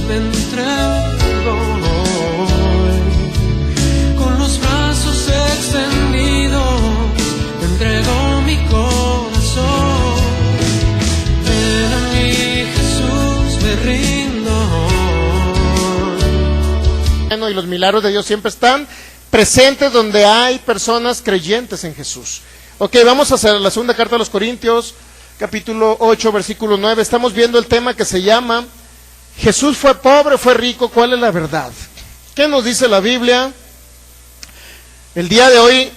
me entrego hoy, con los brazos extendidos, te entrego mi corazón. Ven a mí, Jesús, me rindo hoy. Y los milagros de Dios siempre están presentes donde hay personas creyentes en Jesús. Ok, vamos a hacer la segunda carta a los Corintios, capítulo 8, versículo 9. Estamos viendo el tema que se llama Jesús fue pobre, fue rico, ¿cuál es la verdad? ¿Qué nos dice la Biblia? El día de hoy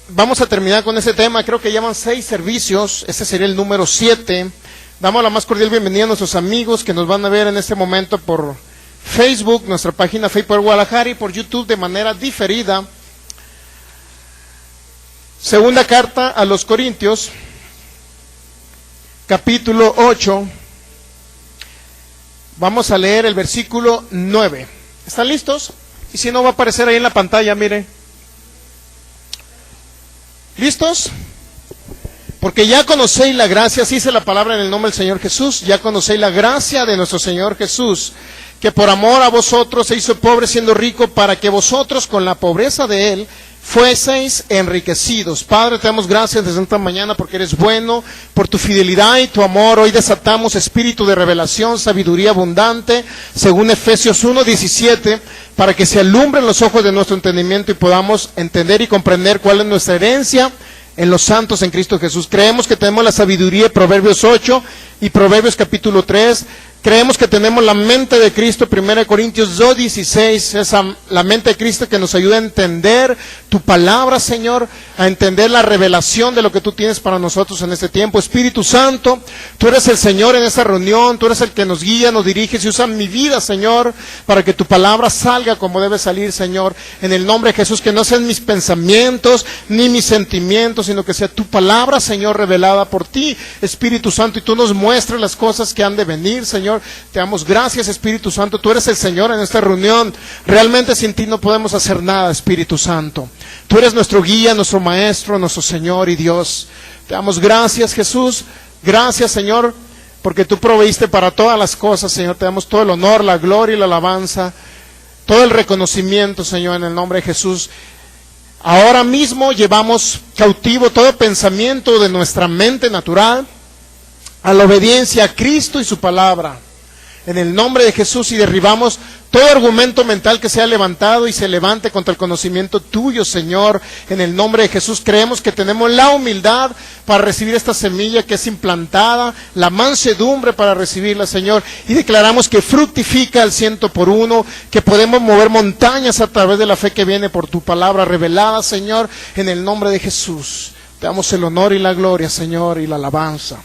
vamos a terminar con ese tema. Creo que llevan 6 servicios, este sería el número 7. Damos la más cordial bienvenida a nuestros amigos que nos van a ver en este momento por Facebook, nuestra página Facebook Guadalajara, y por YouTube de manera diferida. Segunda carta a los Corintios, capítulo 8. Vamos a leer el versículo 9. ¿Están listos? Y si no, va a aparecer ahí en la pantalla, mire. ¿Listos? Porque ya conocéis la gracia, así dice la palabra en el nombre del Señor Jesús, ya conocéis la gracia de nuestro Señor Jesús, que por amor a vosotros se hizo pobre siendo rico, para que vosotros con la pobreza de Él fueseis enriquecidos. Padre, te damos gracias desde esta mañana porque eres bueno, por tu fidelidad y tu amor. Hoy desatamos espíritu de revelación, sabiduría abundante, según Efesios 1:17, para que se alumbren los ojos de nuestro entendimiento y podamos entender y comprender cuál es nuestra herencia en los santos en Cristo Jesús. Creemos que tenemos la sabiduría de Proverbios 8 y Proverbios capítulo 3. Creemos que tenemos la mente de Cristo, 1 Corintios 2:16, esa la mente de Cristo que nos ayuda a entender tu palabra, Señor, a entender la revelación de lo que tú tienes para nosotros en este tiempo. Espíritu Santo, tú eres el Señor en esta reunión, tú eres el que nos guía, nos dirige y usa mi vida, Señor, para que tu palabra salga como debe salir, Señor, en el nombre de Jesús, que no sean mis pensamientos ni mis sentimientos, sino que sea tu palabra, Señor, revelada por ti, Espíritu Santo, y tú nos muestres las cosas que han de venir, Señor. Te damos gracias, Espíritu Santo, tú eres el Señor en esta reunión. Realmente sin ti no podemos hacer nada, Espíritu Santo. Tú eres nuestro guía, nuestro maestro, nuestro Señor y Dios. Te damos gracias, Jesús. Gracias, Señor, porque tú proveíste para todas las cosas, Señor. Te damos todo el honor, la gloria y la alabanza, todo el reconocimiento, Señor, en el nombre de Jesús. Ahora mismo llevamos cautivo todo pensamiento de nuestra mente natural a la obediencia a Cristo y su palabra, en el nombre de Jesús, y derribamos todo argumento mental que sea levantado y se levante contra el conocimiento tuyo, Señor, en el nombre de Jesús. Creemos que tenemos la humildad para recibir esta semilla que es implantada, la mansedumbre para recibirla, Señor, y declaramos que fructifica al 100%, que podemos mover montañas a través de la fe que viene por tu palabra revelada, Señor, en el nombre de Jesús. Te damos el honor y la gloria, Señor, y la alabanza.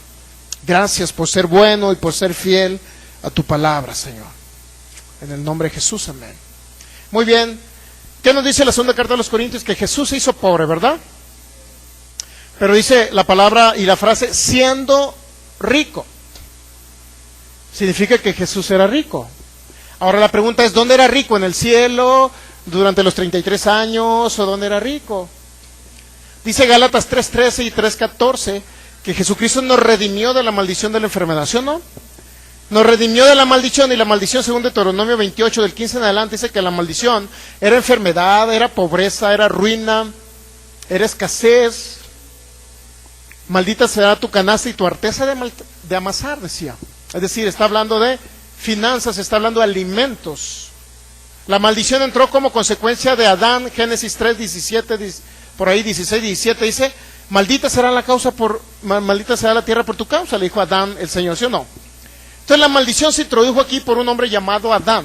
Gracias por ser bueno y por ser fiel a tu palabra, Señor. En el nombre de Jesús, amén. Muy bien. ¿Qué nos dice la segunda carta a los Corintios? Que Jesús se hizo pobre, ¿verdad? Pero dice la palabra y la frase, siendo rico. Significa que Jesús era rico. Ahora la pregunta es, ¿dónde era rico? ¿En el cielo? ¿Durante los 33 años? ¿O dónde era rico? Dice Gálatas 3:13 y 3:14 que Jesucristo nos redimió de la maldición de la enfermedad, ¿sí o no? Nos redimió de la maldición, y la maldición, según Deuteronomio 28, del 15 en adelante, dice que la maldición era enfermedad, era pobreza, era ruina, era escasez. Maldita será tu canasta y tu arteza de amasar, decía. Es decir, está hablando de finanzas, está hablando de alimentos. La maldición entró como consecuencia de Adán, Génesis 3, 17, por ahí 16, 17, dice, maldita será la tierra por tu causa, le dijo Adán el Señor, ¿sí o no? Entonces la maldición se introdujo aquí por un hombre llamado Adán,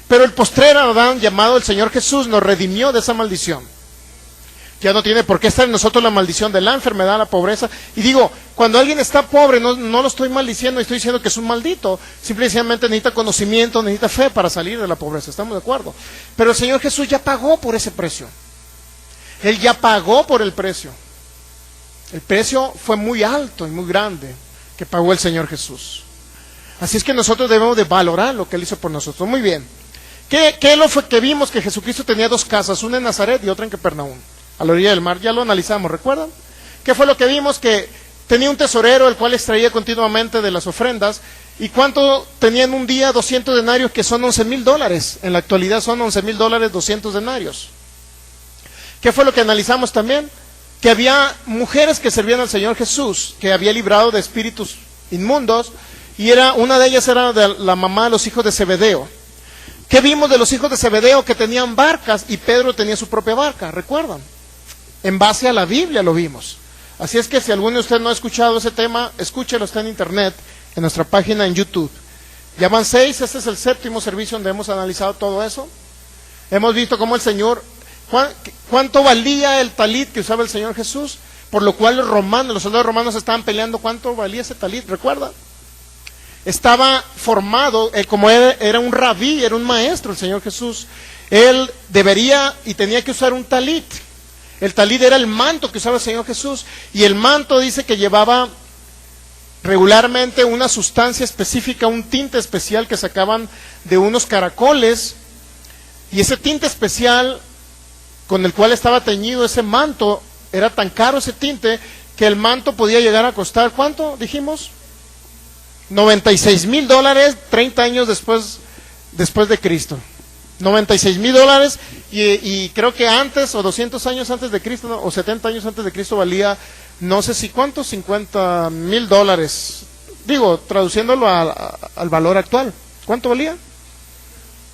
pero el postrer Adán, llamado el Señor Jesús, nos redimió de esa maldición. Ya no tiene por qué estar en nosotros la maldición de la enfermedad, la pobreza. Y digo, cuando alguien está pobre, no lo estoy maldiciendo, estoy diciendo que es un maldito. Simplemente necesita conocimiento, necesita fe para salir de la pobreza, ¿estamos de acuerdo? Pero el Señor Jesús ya pagó por ese precio. Él ya pagó por el precio. El precio fue muy alto y muy grande que pagó el Señor Jesús. Así es que nosotros debemos de valorar lo que Él hizo por nosotros. Muy bien. ¿Qué lo fue que vimos? Que Jesucristo tenía 2 casas, una en Nazaret y otra en Capernaum, a la orilla del mar. Ya lo analizamos, ¿recuerdan? ¿Qué fue lo que vimos? Que tenía un tesorero el cual extraía continuamente de las ofrendas. ¿Y cuánto tenía en un día? 200 denarios, que son $11,000. En la actualidad son $11,000, 200 denarios. ¿Qué fue lo que analizamos también? Que había mujeres que servían al Señor Jesús, que había librado de espíritus inmundos, y una de ellas era de la mamá de los hijos de Zebedeo. ¿Qué vimos de los hijos de Zebedeo? Que tenían barcas, y Pedro tenía su propia barca, ¿recuerdan? En base a la Biblia lo vimos. Así es que si alguno de ustedes no ha escuchado ese tema, escúchelo, está en internet, en nuestra página en YouTube. Ya van 6, este es el 7º servicio donde hemos analizado todo eso. Hemos visto cómo el Señor, cuánto valía el talit que usaba el Señor Jesús, por lo cual los soldados romanos estaban peleando cuánto valía ese talit, ¿recuerdan? Estaba formado, como era un rabí, era un maestro el Señor Jesús, él debería y tenía que usar un talit. El talit era el manto que usaba el Señor Jesús, y el manto dice que llevaba regularmente una sustancia específica, un tinte especial que sacaban de unos caracoles, y ese tinte especial con el cual estaba teñido ese manto, era tan caro ese tinte, que el manto podía llegar a costar, ¿cuánto dijimos? $96,000, 30 años después de Cristo. $96,000, y creo que antes, o 200 años antes de Cristo, ¿no? O 70 años antes de Cristo valía, no sé si cuánto, $50,000. Digo, traduciéndolo al valor actual, ¿cuánto valía?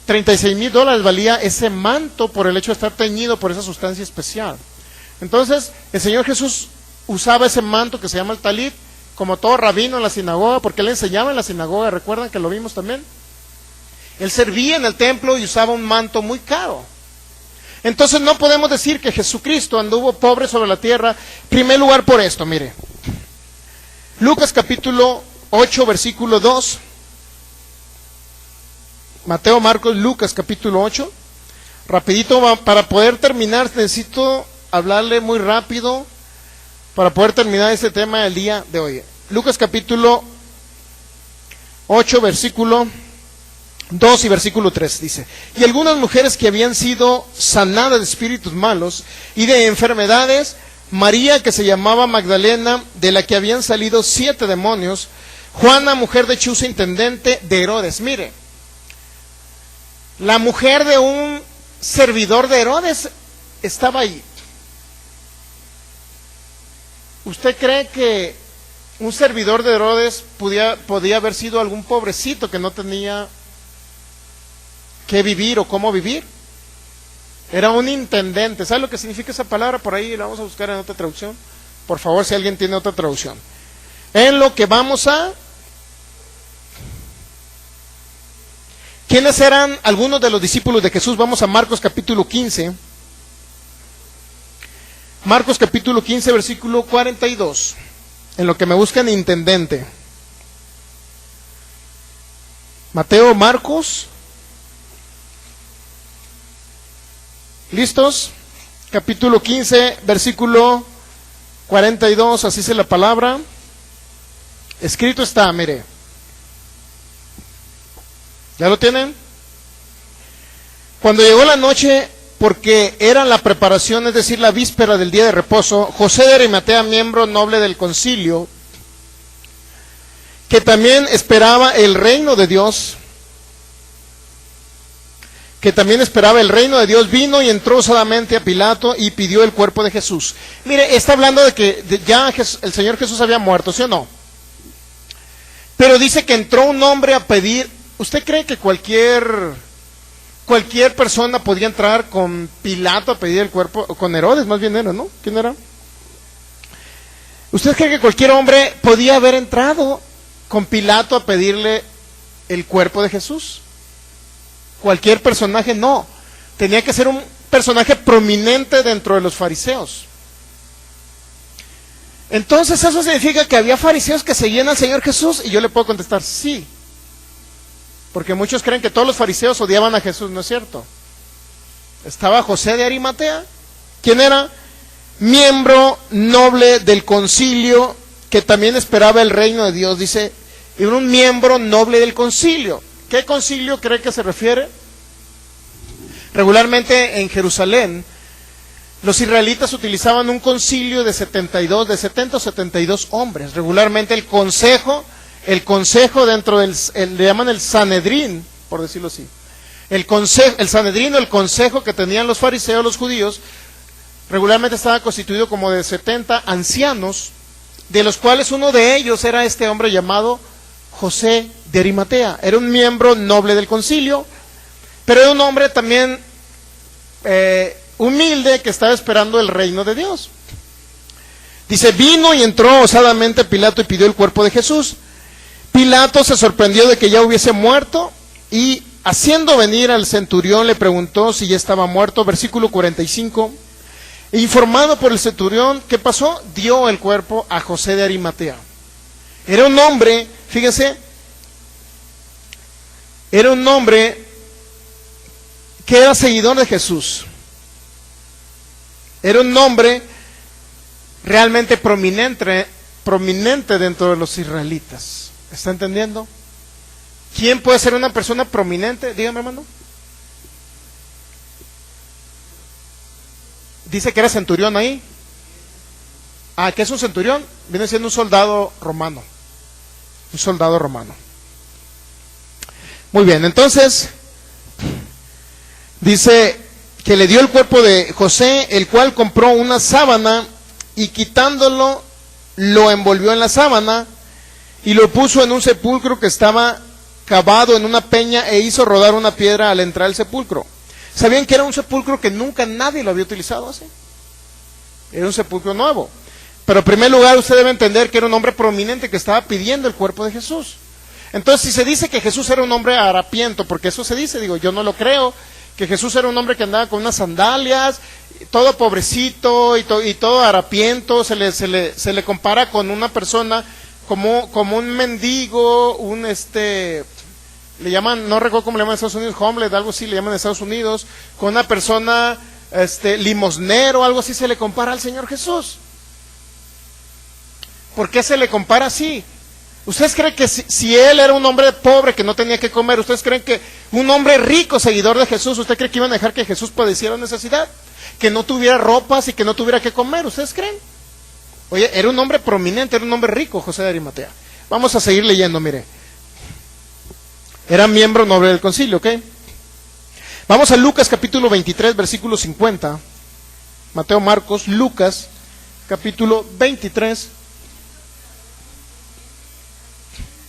$36,000 valía ese manto por el hecho de estar teñido por esa sustancia especial. Entonces, el Señor Jesús usaba ese manto que se llama el talit, como todo rabino en la sinagoga, porque él enseñaba en la sinagoga, ¿recuerdan que lo vimos también? Él servía en el templo y usaba un manto muy caro. Entonces no podemos decir que Jesucristo anduvo pobre sobre la tierra, en primer lugar por esto, mire. Lucas capítulo 8, versículo 2. Mateo, Marcos, Lucas capítulo 8. Rapidito, para poder terminar, necesito hablarle muy rápido, para poder terminar este tema del día de hoy. Lucas capítulo 8, versículo 2 y versículo 3 dice: y algunas mujeres que habían sido sanadas de espíritus malos y de enfermedades, María, que se llamaba Magdalena, de la que habían salido 7 demonios, Juana, mujer de Chuza, intendente de Herodes. Mire, la mujer de un servidor de Herodes estaba ahí. ¿Usted cree que un servidor de Herodes podía haber sido algún pobrecito que no tenía qué vivir o cómo vivir? Era un intendente. ¿Sabe lo que significa esa palabra? Por ahí la vamos a buscar en otra traducción. Por favor, si alguien tiene otra traducción. En lo que vamos a... ¿Quiénes eran algunos de los discípulos de Jesús? Vamos a Marcos capítulo 15. Marcos capítulo 15, versículo 42. En lo que me buscan intendente. Mateo, Marcos. ¿Listos? Capítulo 15, versículo 42, así dice la palabra. Escrito está, mire. ¿Ya lo tienen? Cuando llegó la noche, porque era la preparación, es decir, la víspera del día de reposo, José de Arimatea, miembro noble del concilio, que también esperaba el reino de Dios, vino y entró osadamente a Pilato y pidió el cuerpo de Jesús. Mire, está hablando de que ya el Señor Jesús había muerto, ¿sí o no? Pero dice que entró un hombre a pedir. ¿Usted cree que cualquier persona podía entrar con Pilato a pedir el cuerpo? Con Herodes más bien era, ¿no? ¿Quién era? ¿Usted cree que cualquier hombre podía haber entrado con Pilato a pedirle el cuerpo de Jesús? Cualquier personaje no. Tenía que ser un personaje prominente dentro de los fariseos. Entonces eso significa que había fariseos que seguían al Señor Jesús, y yo le puedo contestar sí. Porque muchos creen que todos los fariseos odiaban a Jesús, ¿no es cierto? Estaba José de Arimatea. ¿Quién era? Miembro noble del concilio, que también esperaba el reino de Dios. Dice, era un miembro noble del concilio. ¿Qué concilio cree que se refiere? Regularmente en Jerusalén, los israelitas utilizaban un concilio de 70 o 72 hombres. Regularmente el consejo dentro del, le llaman el Sanedrín, por decirlo así. El Sanedrín o el consejo que tenían los fariseos, los judíos, regularmente estaba constituido como de 70 ancianos, de los cuales uno de ellos era este hombre llamado José de Arimatea. Era un miembro noble del concilio, pero era un hombre también humilde que estaba esperando el reino de Dios. Dice, vino y entró osadamente Pilato y pidió el cuerpo de Jesús. Pilato se sorprendió de que ya hubiese muerto y haciendo venir al centurión le preguntó si ya estaba muerto. Versículo 45. Informado por el centurión, ¿qué pasó? Dio el cuerpo a José de Arimatea. Era un hombre, fíjense, era un hombre que era seguidor de Jesús. Era un hombre realmente prominente dentro de los israelitas. ¿Está entendiendo? ¿Quién puede ser una persona prominente? Dígame, hermano. Dice que era centurión ahí. Ah, ¿qué es un centurión? Viene siendo un soldado romano. Un soldado romano. Muy bien, entonces dice que le dio el cuerpo de José, el cual compró una sábana y quitándolo, lo envolvió en la sábana y lo puso en un sepulcro que estaba cavado en una peña e hizo rodar una piedra al entrar al sepulcro. ¿Sabían que era un sepulcro que nunca nadie lo había utilizado así? Era un sepulcro nuevo. Pero en primer lugar usted debe entender que era un hombre prominente que estaba pidiendo el cuerpo de Jesús. Entonces si se dice que Jesús era un hombre harapiento, porque eso se dice, digo, yo no lo creo, que Jesús era un hombre que andaba con unas sandalias, todo pobrecito y todo harapiento, se le compara con una persona como un mendigo, le llaman, no recuerdo cómo le llaman en Estados Unidos, homeless, algo así le llaman en Estados Unidos, con una persona limosnero, algo así se le compara al Señor Jesús. ¿Por qué se le compara así? ¿Ustedes creen que si él era un hombre pobre que no tenía que comer, ustedes creen que un hombre rico, seguidor de Jesús, usted cree que iban a dejar que Jesús padeciera necesidad? Que no tuviera ropas y que no tuviera que comer, ¿ustedes creen? Oye, era un hombre prominente, era un hombre rico, José de Arimatea. Vamos a seguir leyendo, mire. Era miembro noble del concilio, ¿ok? Vamos a Lucas capítulo 23, versículo 50. Mateo, Marcos, Lucas, capítulo 23.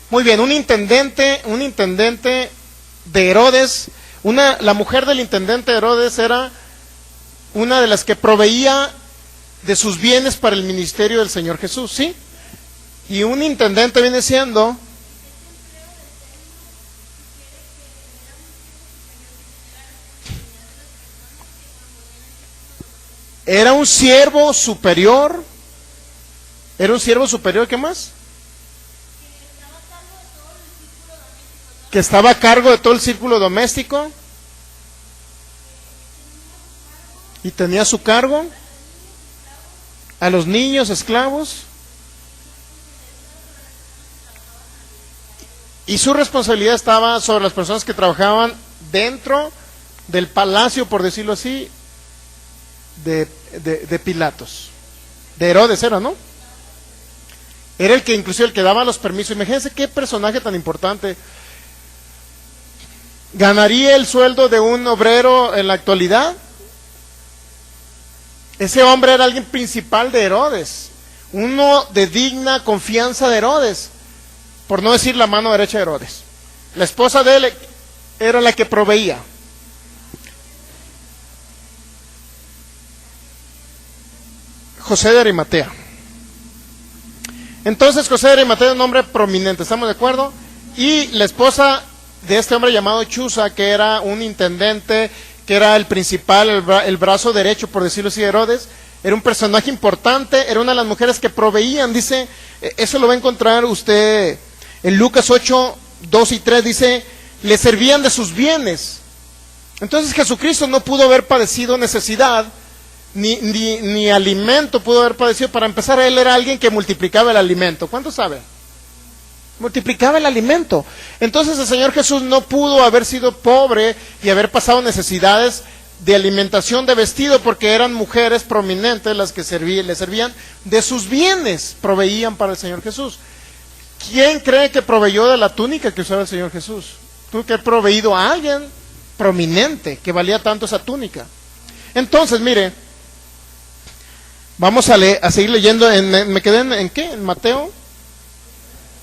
Muy bien, un intendente de Herodes, la mujer del intendente de Herodes era una de las que proveía de sus bienes para el ministerio del Señor Jesús, ¿sí? Y un intendente viene siendo era un siervo superior, ¿qué más? Que estaba a cargo de todo el círculo doméstico y tenía a su cargo a los niños esclavos y su responsabilidad estaba sobre las personas que trabajaban dentro del palacio, por decirlo así, de Pilatos, de Herodes era, ¿no? Era el que inclusive el que daba los permisos. Imagínense qué personaje tan importante. ¿Ganaría el sueldo de un obrero en la actualidad? Ese hombre era alguien principal de Herodes, uno de digna confianza de Herodes, por no decir la mano derecha de Herodes. La esposa de él era la que proveía. José de Arimatea. Entonces José de Arimatea es un hombre prominente, ¿estamos de acuerdo? Y la esposa de este hombre llamado Chuza, que era un intendente, que era el principal, el brazo derecho, por decirlo así, de Herodes, era un personaje importante, era una de las mujeres que proveían, dice, eso lo va a encontrar usted en Lucas 8, 2 y 3, dice, le servían de sus bienes. Entonces Jesucristo no pudo haber padecido necesidad, ni alimento pudo haber padecido. Para empezar, él era alguien que multiplicaba el alimento. ¿Cuántos saben? Multiplicaba el alimento. Entonces el Señor Jesús no pudo haber sido pobre y haber pasado necesidades de alimentación, de vestido, porque eran mujeres prominentes las que le servían de sus bienes, proveían para el Señor Jesús. ¿Quién cree que proveyó de la túnica que usaba el Señor Jesús? Tuvo que haber proveído a alguien prominente que valía tanto esa túnica. Entonces, mire, vamos a seguir leyendo. ¿Me quedé en qué? ¿En Mateo?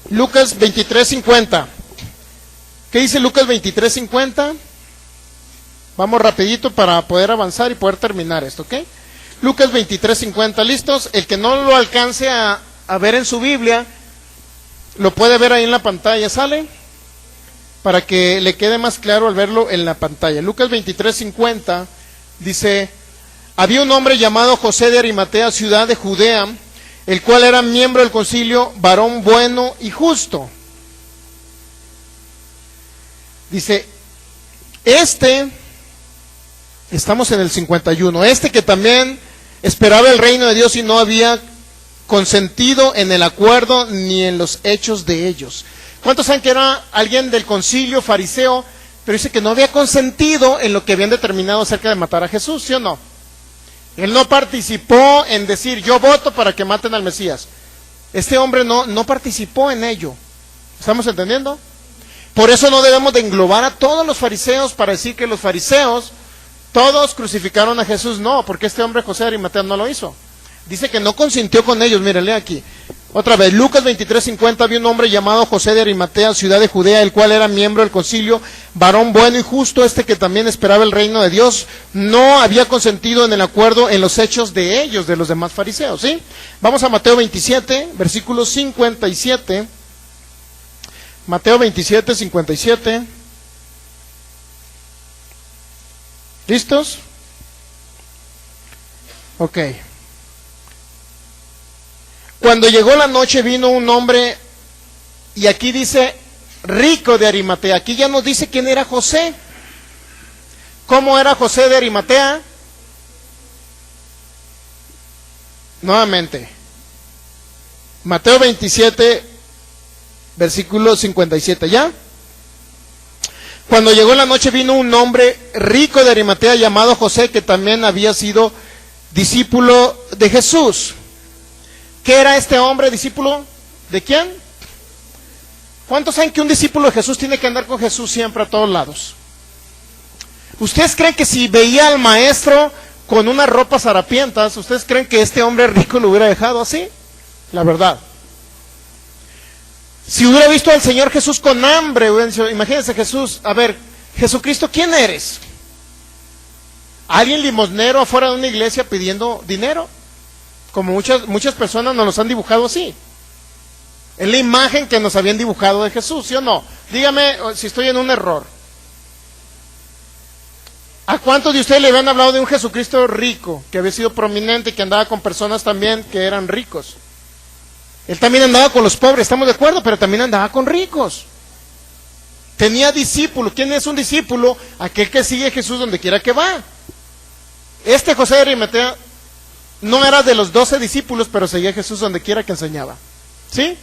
Lucas 23:50. ¿Qué dice Lucas 23:50? Vamos rapidito para poder avanzar y poder terminar esto, ¿ok? Lucas 23:50, ¿listos? El que no lo alcance a ver en su Biblia, lo puede ver ahí en la pantalla, ¿sale? Para que le quede más claro al verlo en la pantalla. Lucas 23:50 dice: había un hombre llamado José de Arimatea, ciudad de Judea, el cual era miembro del concilio, varón bueno y justo. Dice, estamos en el 51, que también esperaba el reino de Dios y no había consentido en el acuerdo ni en los hechos de ellos. ¿Cuántos saben que era alguien del concilio fariseo, pero dice que no había consentido en lo que habían determinado acerca de matar a Jesús, ¿sí o no? Él no participó en decir, yo voto para que maten al Mesías. Este hombre no participó en ello. ¿Estamos entendiendo? Por eso no debemos de englobar a todos los fariseos para decir que los fariseos todos crucificaron a Jesús. No, porque este hombre José de Arimatea no lo hizo. Dice que no consintió con ellos. Miren, lea aquí. Otra vez, Lucas 23:50, había un hombre llamado José de Arimatea, ciudad de Judea, el cual era miembro del concilio, varón bueno y justo, que también esperaba el reino de Dios, no había consentido en el acuerdo en los hechos de ellos, de los demás fariseos, ¿sí? Vamos a Mateo 27, versículo 57. Mateo 27, 57. ¿Listos? Ok. Cuando llegó la noche vino un hombre, y aquí dice rico de Arimatea. Aquí ya nos dice quién era José. ¿Cómo era José de Arimatea? Nuevamente, Mateo 27, versículo 57, ¿ya? Cuando llegó la noche vino un hombre rico de Arimatea llamado José, que también había sido discípulo de Jesús. ¿Qué era este hombre, discípulo? ¿De quién? ¿Cuántos saben que un discípulo de Jesús tiene que andar con Jesús siempre a todos lados? ¿Ustedes creen que si veía al maestro con unas ropas harapientas, ustedes creen que este hombre rico lo hubiera dejado así? La verdad. Si hubiera visto al Señor Jesús con hambre, hubiera dicho, imagínense Jesús, a ver, Jesucristo, ¿quién eres? ¿Alguien limosnero afuera de una iglesia pidiendo dinero? Como muchas personas nos los han dibujado así. Es la imagen que nos habían dibujado de Jesús, ¿sí o no? Dígame si estoy en un error. ¿A cuántos de ustedes le habían hablado de un Jesucristo rico, que había sido prominente y que andaba con personas también que eran ricos? Él también andaba con los pobres, estamos de acuerdo, pero también andaba con ricos. Tenía discípulos. ¿Quién es un discípulo? Aquel que sigue a Jesús donde quiera que va. José de Arimatea no era de los 12 discípulos, pero seguía a Jesús donde quiera que enseñaba. ¿Sí?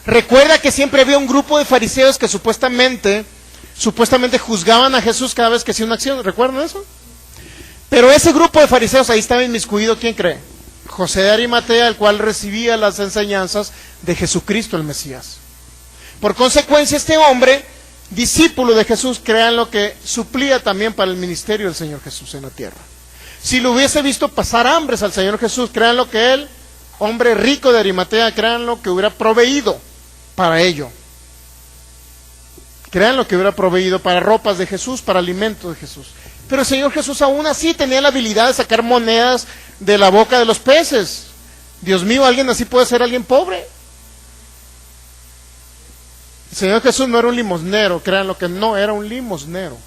Recuerda que siempre había un grupo de fariseos que supuestamente juzgaban a Jesús cada vez que hacía una acción. ¿Recuerdan eso? Pero ese grupo de fariseos ahí estaba inmiscuido, ¿quién cree? José de Arimatea, el cual recibía las enseñanzas de Jesucristo el Mesías. Por consecuencia, este hombre, discípulo de Jesús, créanlo que suplía también para el ministerio del Señor Jesús en la tierra. Si lo hubiese visto pasar hambres al Señor Jesús, créanlo que él, hombre rico de Arimatea, créanlo que hubiera proveído para ello. Créanlo que hubiera proveído para ropas de Jesús, para alimentos de Jesús. Pero el Señor Jesús aún así tenía la habilidad de sacar monedas de la boca de los peces. Dios mío, alguien así puede ser alguien pobre. El Señor Jesús no era un limosnero, créanlo que no era un limosnero.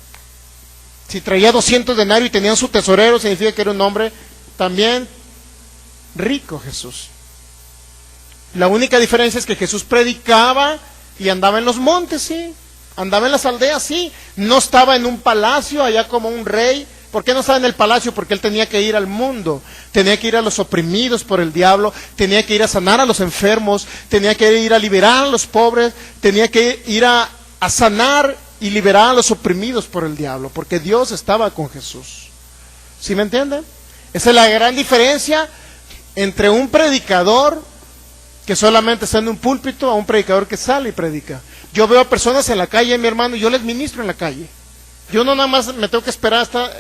Si traía 200 denarios y tenía su tesorero, significa que era un hombre también rico Jesús. La única diferencia es que Jesús predicaba y andaba en los montes, sí. Andaba en las aldeas, sí. No estaba en un palacio allá como un rey. ¿Por qué no estaba en el palacio? Porque él tenía que ir al mundo, tenía que ir a los oprimidos por el diablo, tenía que ir a sanar a los enfermos, tenía que ir a liberar a los pobres, tenía que ir a sanar y liberar a los oprimidos por el diablo, porque Dios estaba con Jesús. ¿Sí me entienden? Esa es la gran diferencia entre un predicador que solamente está en un púlpito a un predicador que sale y predica. Yo veo a personas en la calle, mi hermano, y yo les ministro en la calle. Yo no nada más me tengo que esperar hasta...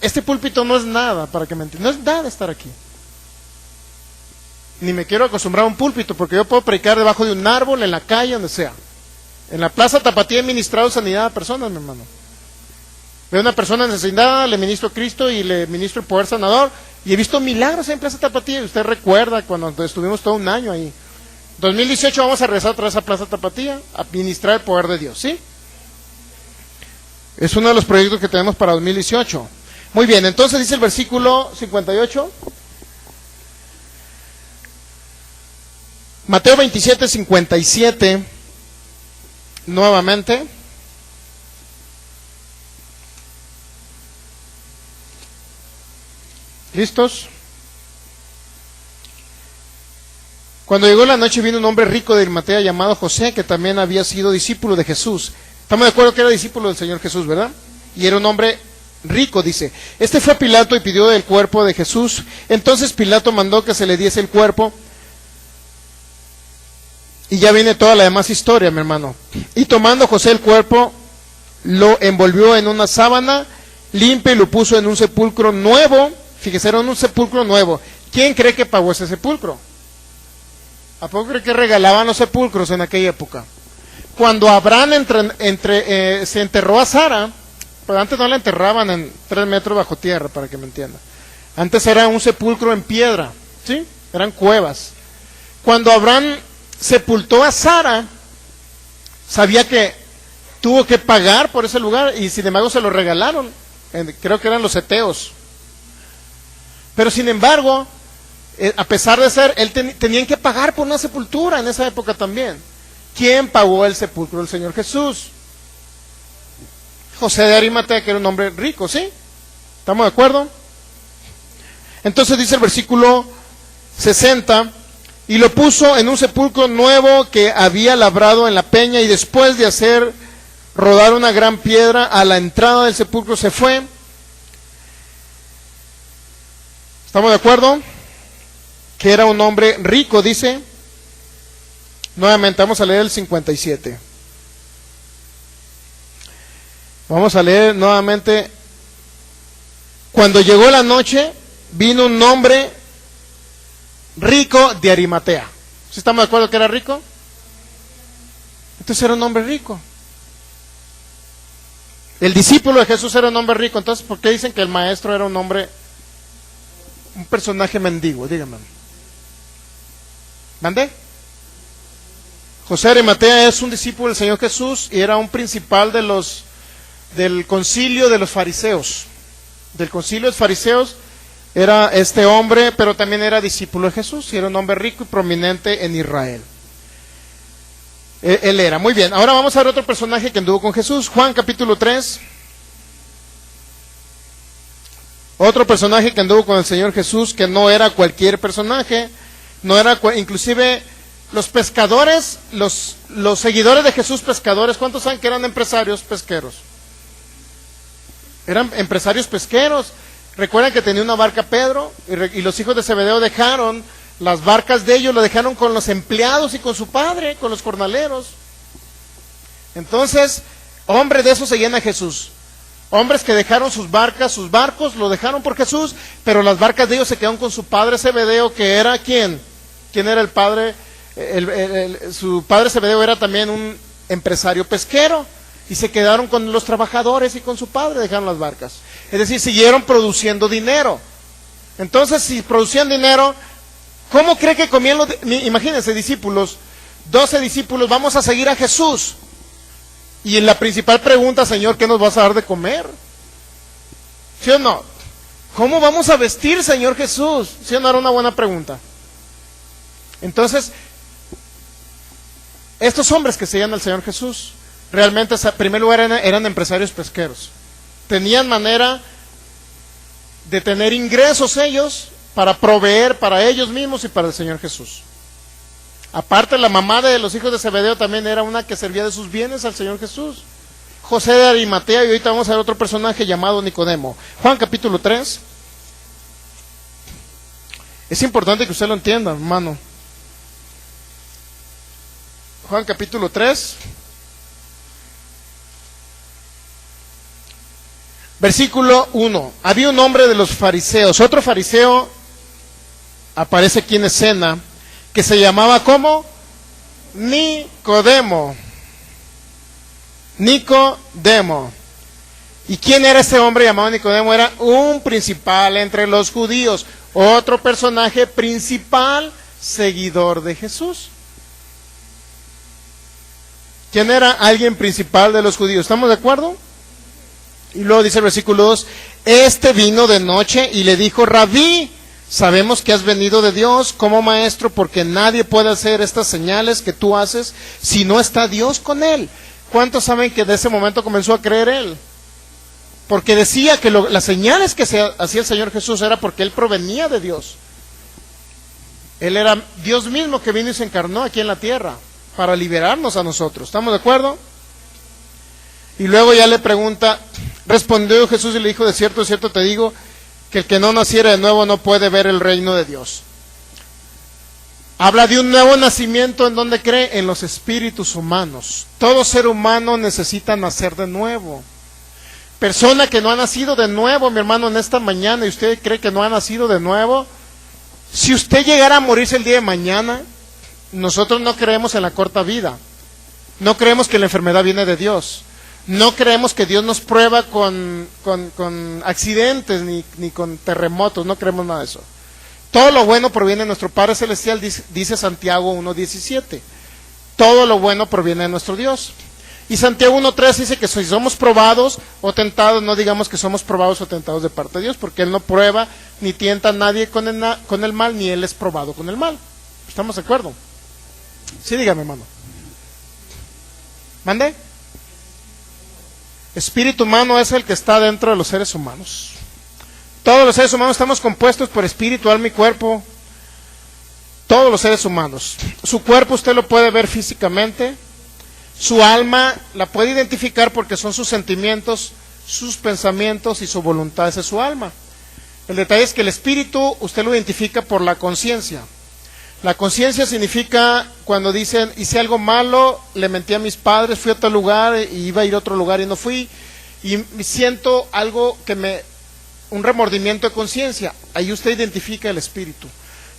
Este púlpito no es nada, para que me entiendan. No es nada estar aquí. Ni me quiero acostumbrar a un púlpito, porque yo puedo predicar debajo de un árbol, en la calle, donde sea. En la Plaza Tapatía he ministrado sanidad a personas, mi hermano. Veo a una persona necesitada, le ministro a Cristo y le ministro el poder sanador. Y he visto milagros en Plaza Tapatía. Y usted recuerda cuando estuvimos todo un año ahí. 2018 vamos a regresar otra vez a Plaza Tapatía a ministrar el poder de Dios, ¿sí? Es uno de los proyectos que tenemos para 2018. Muy bien, entonces dice el versículo 58. Mateo 27, 57. Nuevamente. ¿Listos? Cuando llegó la noche vino un hombre rico de Arimatea llamado José, que también había sido discípulo de Jesús. Estamos de acuerdo que era discípulo del Señor Jesús, ¿verdad? Y era un hombre rico, dice. Este fue a Pilato y pidió el cuerpo de Jesús. Entonces Pilato mandó que se le diese el cuerpo. Y ya viene toda la demás historia, mi hermano. Y tomando José el cuerpo, lo envolvió en una sábana limpia y lo puso en un sepulcro nuevo. Fíjese, era un sepulcro nuevo. ¿Quién cree que pagó ese sepulcro? ¿A poco cree que regalaban los sepulcros en aquella época? Cuando Abraham se enterró a Sara, pero antes no la enterraban en 3 metros bajo tierra, para que me entiendan. Antes era un sepulcro en piedra, ¿sí? Eran cuevas. Cuando Abraham sepultó a Sara, sabía que tuvo que pagar por ese lugar y sin embargo se lo regalaron. Creo que eran los heteos. Pero sin embargo, a pesar de ser, tenían que pagar por una sepultura en esa época también. ¿Quién pagó el sepulcro del Señor Jesús? José de Arimatea, que era un hombre rico, ¿sí? ¿Estamos de acuerdo? Entonces dice el versículo 60, y lo puso en un sepulcro nuevo que había labrado en la peña, y después de hacer rodar una gran piedra a la entrada del sepulcro se fue. ¿Estamos de acuerdo? Que era un hombre rico, dice. Nuevamente vamos a leer el 57. Vamos a leer nuevamente. Cuando llegó la noche, vino un hombre rico de Arimatea. ¿Sí estamos de acuerdo que era rico? Entonces era un hombre rico. El discípulo de Jesús era un hombre rico. Entonces, ¿por qué dicen que el maestro era un hombre, un personaje mendigo? Díganme. ¿Mande? José de Arimatea es un discípulo del Señor Jesús y era un principal del concilio de los fariseos. Del concilio de los fariseos era este hombre, pero también era discípulo de Jesús y era un hombre rico y prominente en Israel. Él era. Muy bien, ahora vamos a ver otro personaje que anduvo con Jesús. Juan capítulo 3. Otro personaje que anduvo con el Señor Jesús, que no era cualquier personaje, no era inclusive los pescadores, los seguidores de Jesús pescadores. ¿Cuántos saben que eran empresarios pesqueros? Eran empresarios pesqueros. Recuerdan que tenía una barca Pedro y los hijos de Zebedeo dejaron las barcas de ellos, lo dejaron con los empleados y con su padre, con los jornaleros. Entonces, hombres de esos seguían a Jesús. Hombres que dejaron sus barcas, sus barcos, lo dejaron por Jesús, pero las barcas de ellos se quedaron con su padre Zebedeo, que era ¿quién? ¿Quién era el padre? Su padre Zebedeo era también un empresario pesquero, y se quedaron con los trabajadores y con su padre, dejaron las barcas. Es decir, siguieron produciendo dinero. Entonces, si producían dinero, ¿cómo cree que comían imagínense, discípulos, 12 discípulos, vamos a seguir a Jesús? Y en la principal pregunta, Señor, ¿qué nos vas a dar de comer? ¿Sí o no? ¿Cómo vamos a vestir, Señor Jesús? ¿Sí o no? Era una buena pregunta. Entonces, estos hombres que seguían al Señor Jesús, realmente, en primer lugar, eran empresarios pesqueros. Tenían manera de tener ingresos ellos para proveer para ellos mismos y para el Señor Jesús. Aparte, la mamá de los hijos de Zebedeo también era una que servía de sus bienes al Señor Jesús. José de Arimatea, y ahorita vamos a ver otro personaje llamado Nicodemo. Juan capítulo 3. Es importante que usted lo entienda, hermano. Juan capítulo 3. Versículo 1. Había un hombre de los fariseos, otro fariseo aparece aquí en escena, que se llamaba ¿cómo? Nicodemo. Nicodemo. ¿Y quién era ese hombre llamado Nicodemo? Era un principal entre los judíos, otro personaje principal, seguidor de Jesús. ¿Quién era alguien principal de los judíos? ¿Estamos de acuerdo? Y luego dice el versículo 2, este vino de noche y le dijo, Rabí, sabemos que has venido de Dios como maestro, porque nadie puede hacer estas señales que tú haces si no está Dios con él. ¿Cuántos saben que de ese momento comenzó a creer él? Porque decía que las señales que hacía el Señor Jesús era porque él provenía de Dios. Él era Dios mismo que vino y se encarnó aquí en la tierra para liberarnos a nosotros. ¿Estamos de acuerdo? Y luego ya le pregunta, respondió Jesús y le dijo, de cierto te digo, que el que no naciera de nuevo no puede ver el reino de Dios. Habla de un nuevo nacimiento. ¿En dónde cree? En los espíritus humanos. Todo ser humano necesita nacer de nuevo. Persona que no ha nacido de nuevo, mi hermano, en esta mañana, y usted cree que no ha nacido de nuevo, si usted llegara a morirse el día de mañana, nosotros no creemos en la corta vida. No creemos que la enfermedad viene de Dios. No creemos que Dios nos prueba con accidentes ni con terremotos. No creemos nada de eso. Todo lo bueno proviene de nuestro Padre Celestial, dice Santiago 1:17. Todo lo bueno proviene de nuestro Dios. Y Santiago 1:3 dice que si somos probados o tentados, no digamos que somos probados o tentados de parte de Dios, porque Él no prueba ni tienta a nadie con el mal, ni Él es probado con el mal. ¿Estamos de acuerdo? Sí, dígame, hermano. ¿Mande? Espíritu humano es el que está dentro de los seres humanos. Todos los seres humanos estamos compuestos por espíritu, alma y cuerpo. Todos los seres humanos. Su cuerpo usted lo puede ver físicamente. Su alma la puede identificar porque son sus sentimientos, sus pensamientos y su voluntad. Esa es su alma. El detalle es que el espíritu usted lo identifica por la conciencia. La conciencia significa cuando dicen, hice algo malo, le mentí a mis padres, fui a otro lugar y iba a ir a otro lugar y no fui, y siento algo un remordimiento de conciencia. Ahí usted identifica el espíritu.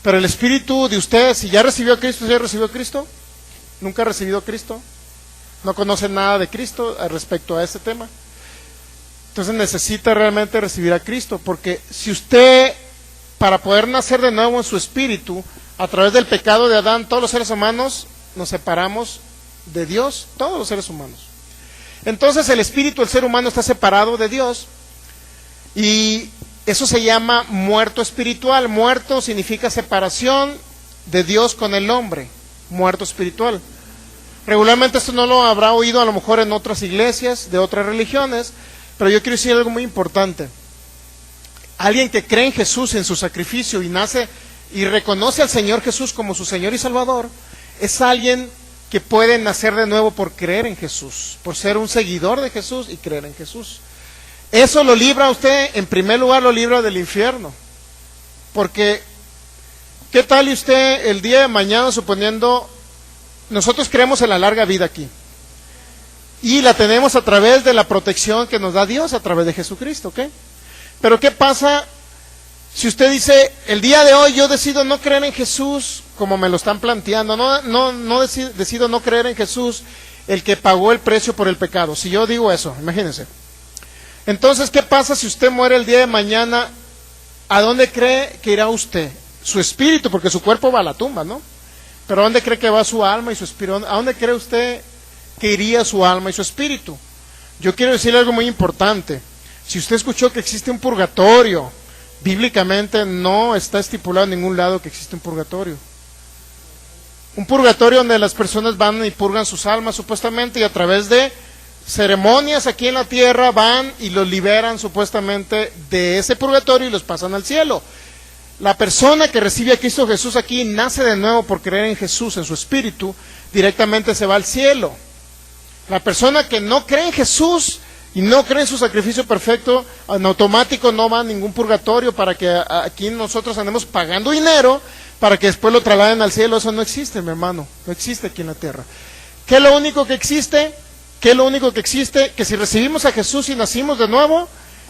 Pero el espíritu de usted, si ya recibió a Cristo, ¿ya recibió a Cristo? ¿Nunca ha recibido a Cristo? ¿No conoce nada de Cristo respecto a ese tema? Entonces necesita realmente recibir a Cristo, porque si usted, para poder nacer de nuevo en su espíritu, a través del pecado de Adán, todos los seres humanos nos separamos de Dios, todos los seres humanos. Entonces el espíritu del ser humano está separado de Dios, y eso se llama muerto espiritual. Muerto significa separación de Dios con el hombre, muerto espiritual. Regularmente esto no lo habrá oído a lo mejor en otras iglesias, de otras religiones, pero yo quiero decir algo muy importante. Alguien que cree en Jesús, en su sacrificio, y nace y reconoce al Señor Jesús como su Señor y Salvador, es alguien que puede nacer de nuevo por creer en Jesús, por ser un seguidor de Jesús y creer en Jesús. Eso lo libra a usted, en primer lugar lo libra del infierno, porque ¿qué tal y usted el día de mañana, suponiendo, nosotros creemos en la larga vida aquí, y la tenemos a través de la protección que nos da Dios a través de Jesucristo, ¿ok? Pero ¿qué pasa si usted dice, el día de hoy yo decido no creer en Jesús, como me lo están planteando, decido no creer en Jesús, el que pagó el precio por el pecado? Si yo digo eso, imagínense. Entonces, ¿qué pasa si usted muere el día de mañana? ¿A dónde cree que irá usted? Su espíritu, porque su cuerpo va a la tumba, ¿no? Pero ¿a dónde cree que va su alma y su espíritu? ¿A dónde cree usted que iría su alma y su espíritu? Yo quiero decirle algo muy importante. Si usted escuchó que existe un purgatorio, bíblicamente no está estipulado en ningún lado que existe un purgatorio. Un purgatorio donde las personas van y purgan sus almas supuestamente, y a través de ceremonias aquí en la tierra van y los liberan supuestamente de ese purgatorio y los pasan al cielo. La persona que recibe a Cristo Jesús aquí nace de nuevo por creer en Jesús, en su espíritu, directamente se va al cielo. La persona que no cree en Jesús y no cree en su sacrificio perfecto, en automático no va a ningún purgatorio para que aquí nosotros andemos pagando dinero para que después lo trasladen al cielo. Eso no existe, mi hermano, no existe aquí en la tierra. ¿Qué es lo único que existe? ¿Qué es lo único que existe? Que si recibimos a Jesús y nacimos de nuevo,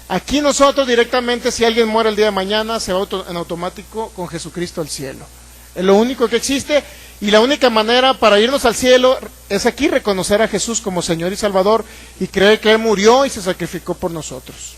aquí nosotros directamente, si alguien muere el día de mañana, se va en automático con Jesucristo al cielo. Es lo único que existe, y la única manera para irnos al cielo es aquí reconocer a Jesús como Señor y Salvador y creer que Él murió y se sacrificó por nosotros.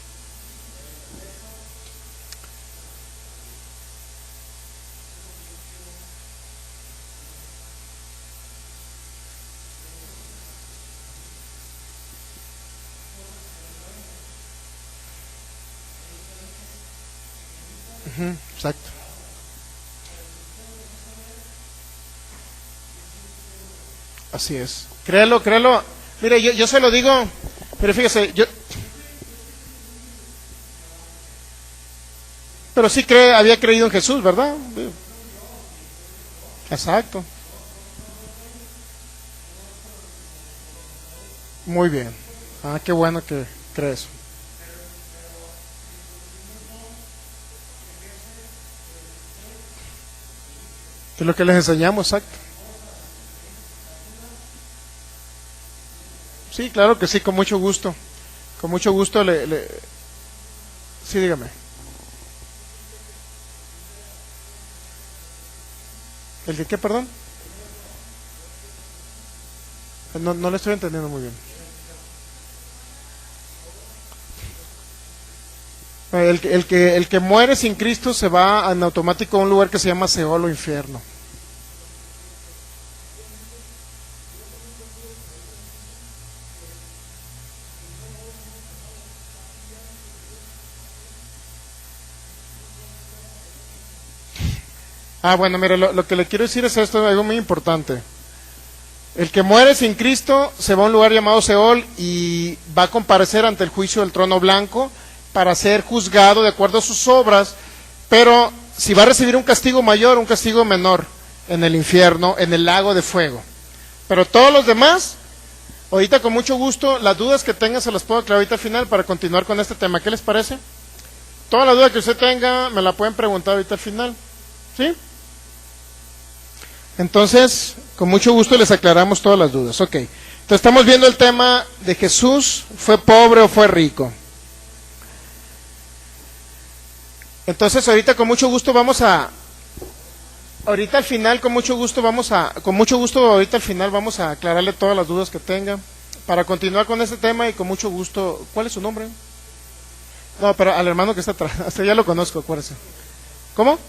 Exacto. Así es. Créelo, créelo. Mire, yo se lo digo, pero fíjese, pero sí había creído en Jesús, ¿verdad? Exacto. Muy bien. Ah, qué bueno que crees. Es lo que les enseñamos, exacto. Sí, claro que sí, con mucho gusto. Con mucho gusto Sí, dígame. ¿El de qué, perdón? No le estoy entendiendo muy bien. El que muere sin Cristo se va en automático a un lugar que se llama Seol o infierno. Bueno, mire, lo que le quiero decir es esto, algo muy importante. El que muere sin Cristo se va a un lugar llamado Seol y va a comparecer ante el juicio del trono blanco para ser juzgado de acuerdo a sus obras, pero si va a recibir un castigo mayor, un castigo menor en el infierno, en el lago de fuego. Pero todos los demás, ahorita con mucho gusto, las dudas que tengan se las puedo aclarar ahorita al final para continuar con este tema. ¿Qué les parece? Toda la duda que usted tenga me la pueden preguntar ahorita al final. ¿Sí? Entonces, con mucho gusto les aclaramos todas las dudas. Ok. Entonces estamos viendo el tema de Jesús, ¿fue pobre o fue rico? Entonces ahorita con mucho gusto ahorita al final ahorita al final vamos a aclararle todas las dudas que tenga para continuar con este tema y con mucho gusto. ¿Cuál es su nombre? No, pero al hermano que está atrás, hasta ya lo conozco, acuérdese. ¿Cómo?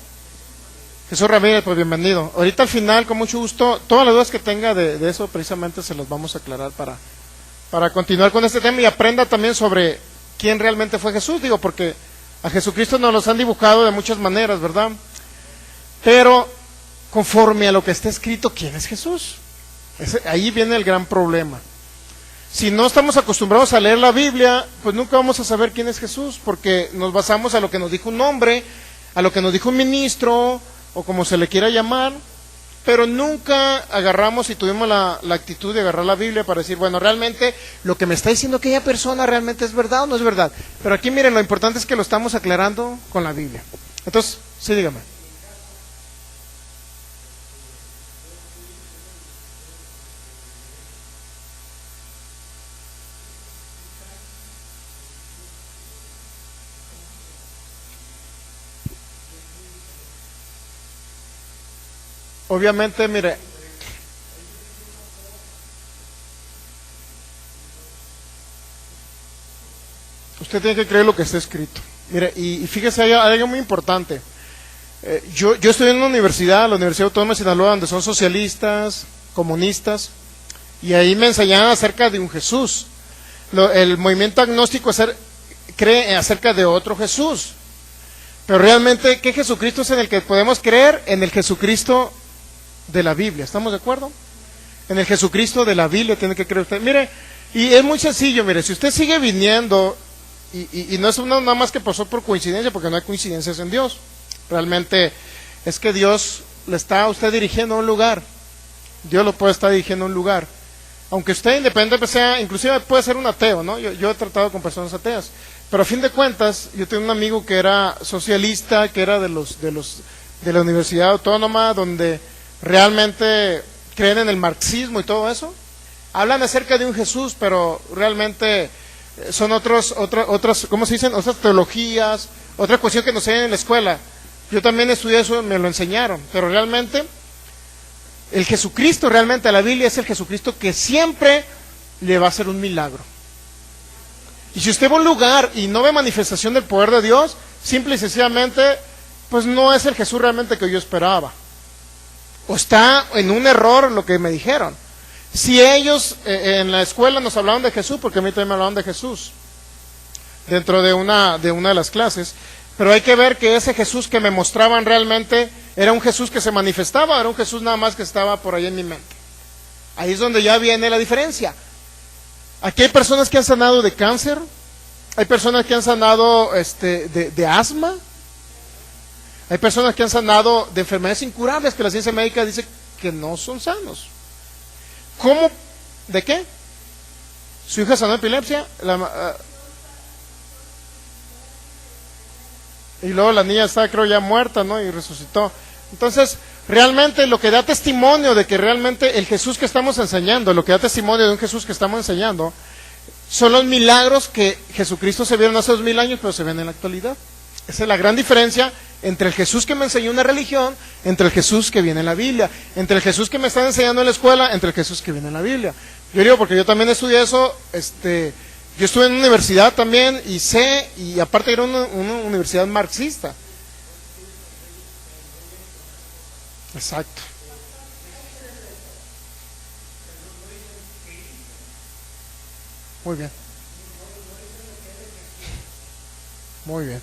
Jesús Ramírez, pues bienvenido. Ahorita al final, con mucho gusto, todas las dudas que tenga de eso precisamente se las vamos a aclarar para continuar con este tema y aprenda también sobre quién realmente fue Jesús. Digo, porque a Jesucristo nos los han dibujado de muchas maneras, ¿verdad? Pero conforme a lo que está escrito, ¿quién es Jesús? Ahí viene el gran problema. Si no estamos acostumbrados a leer la Biblia, pues nunca vamos a saber quién es Jesús, porque nos basamos a lo que nos dijo un hombre, a lo que nos dijo un ministro, o como se le quiera llamar, pero nunca agarramos y tuvimos la actitud de agarrar la Biblia para decir, bueno, realmente lo que me está diciendo aquella persona realmente es verdad o no es verdad. Pero aquí miren, lo importante es que lo estamos aclarando con la Biblia. Entonces, sí, dígame. Obviamente, mire, usted tiene que creer lo que está escrito. Mire, y fíjese, hay algo muy importante. Yo estudié en una universidad, la Universidad Autónoma de Sinaloa, donde son socialistas, comunistas, y ahí me enseñaban acerca de un Jesús. El movimiento agnóstico cree acerca de otro Jesús. Pero realmente, ¿qué Jesucristo es en el que podemos creer? En el Jesucristo de la Biblia, ¿estamos de acuerdo? En el Jesucristo de la Biblia tiene que creer usted. Mire, y es muy sencillo, mire, si usted sigue viniendo, y no es nada más que pasó por coincidencia, porque no hay coincidencias en Dios, realmente es que Dios le está a usted dirigiendo a un lugar, Dios lo puede estar dirigiendo a un lugar, Aunque usted independiente sea, inclusive puede ser un ateo, ¿no? Yo he tratado con personas ateas. Pero a fin de cuentas, yo tengo un amigo que era socialista, que era de la Universidad Autónoma, donde realmente creen en el marxismo y todo eso. Hablan acerca de un Jesús, pero realmente son otras, ¿cómo se dicen? Otras teologías, otra cuestión que nos enseñan en la escuela. Yo también estudié eso, me lo enseñaron, pero realmente el Jesucristo, realmente la Biblia es el Jesucristo que siempre le va a hacer un milagro. Y si usted va a un lugar y no ve manifestación del poder de Dios, simple y sencillamente, pues no es el Jesús realmente que yo esperaba. O está en un error lo que me dijeron. Si ellos en la escuela nos hablaban de Jesús, porque a mí también me hablaban de Jesús, dentro de una de las clases, pero hay que ver que ese Jesús que me mostraban realmente era un Jesús que se manifestaba, era un Jesús nada más que estaba por ahí en mi mente. Ahí es donde ya viene la diferencia. Aquí hay personas que han sanado de cáncer, hay personas que han sanado de asma, hay personas que han sanado de enfermedades incurables que la ciencia médica dice que no son sanos. ¿Cómo? ¿De qué? Su hija sanó de epilepsia, y luego la niña está, creo, ya muerta, ¿no? Y resucitó. Entonces, realmente lo que da testimonio de que realmente el Jesús que estamos enseñando, lo que da testimonio de un Jesús que estamos enseñando, son los milagros que Jesucristo se vieron hace 2000 años, pero se ven en la actualidad. Esa es la gran diferencia entre el Jesús que me enseñó una religión, entre el Jesús que viene en la Biblia, entre el Jesús que me están enseñando en la escuela, entre el Jesús que viene en la Biblia. Yo digo, porque yo también estudié eso, yo estuve en una universidad también y sé, y aparte era una universidad marxista. Exacto. Muy bien. Muy bien.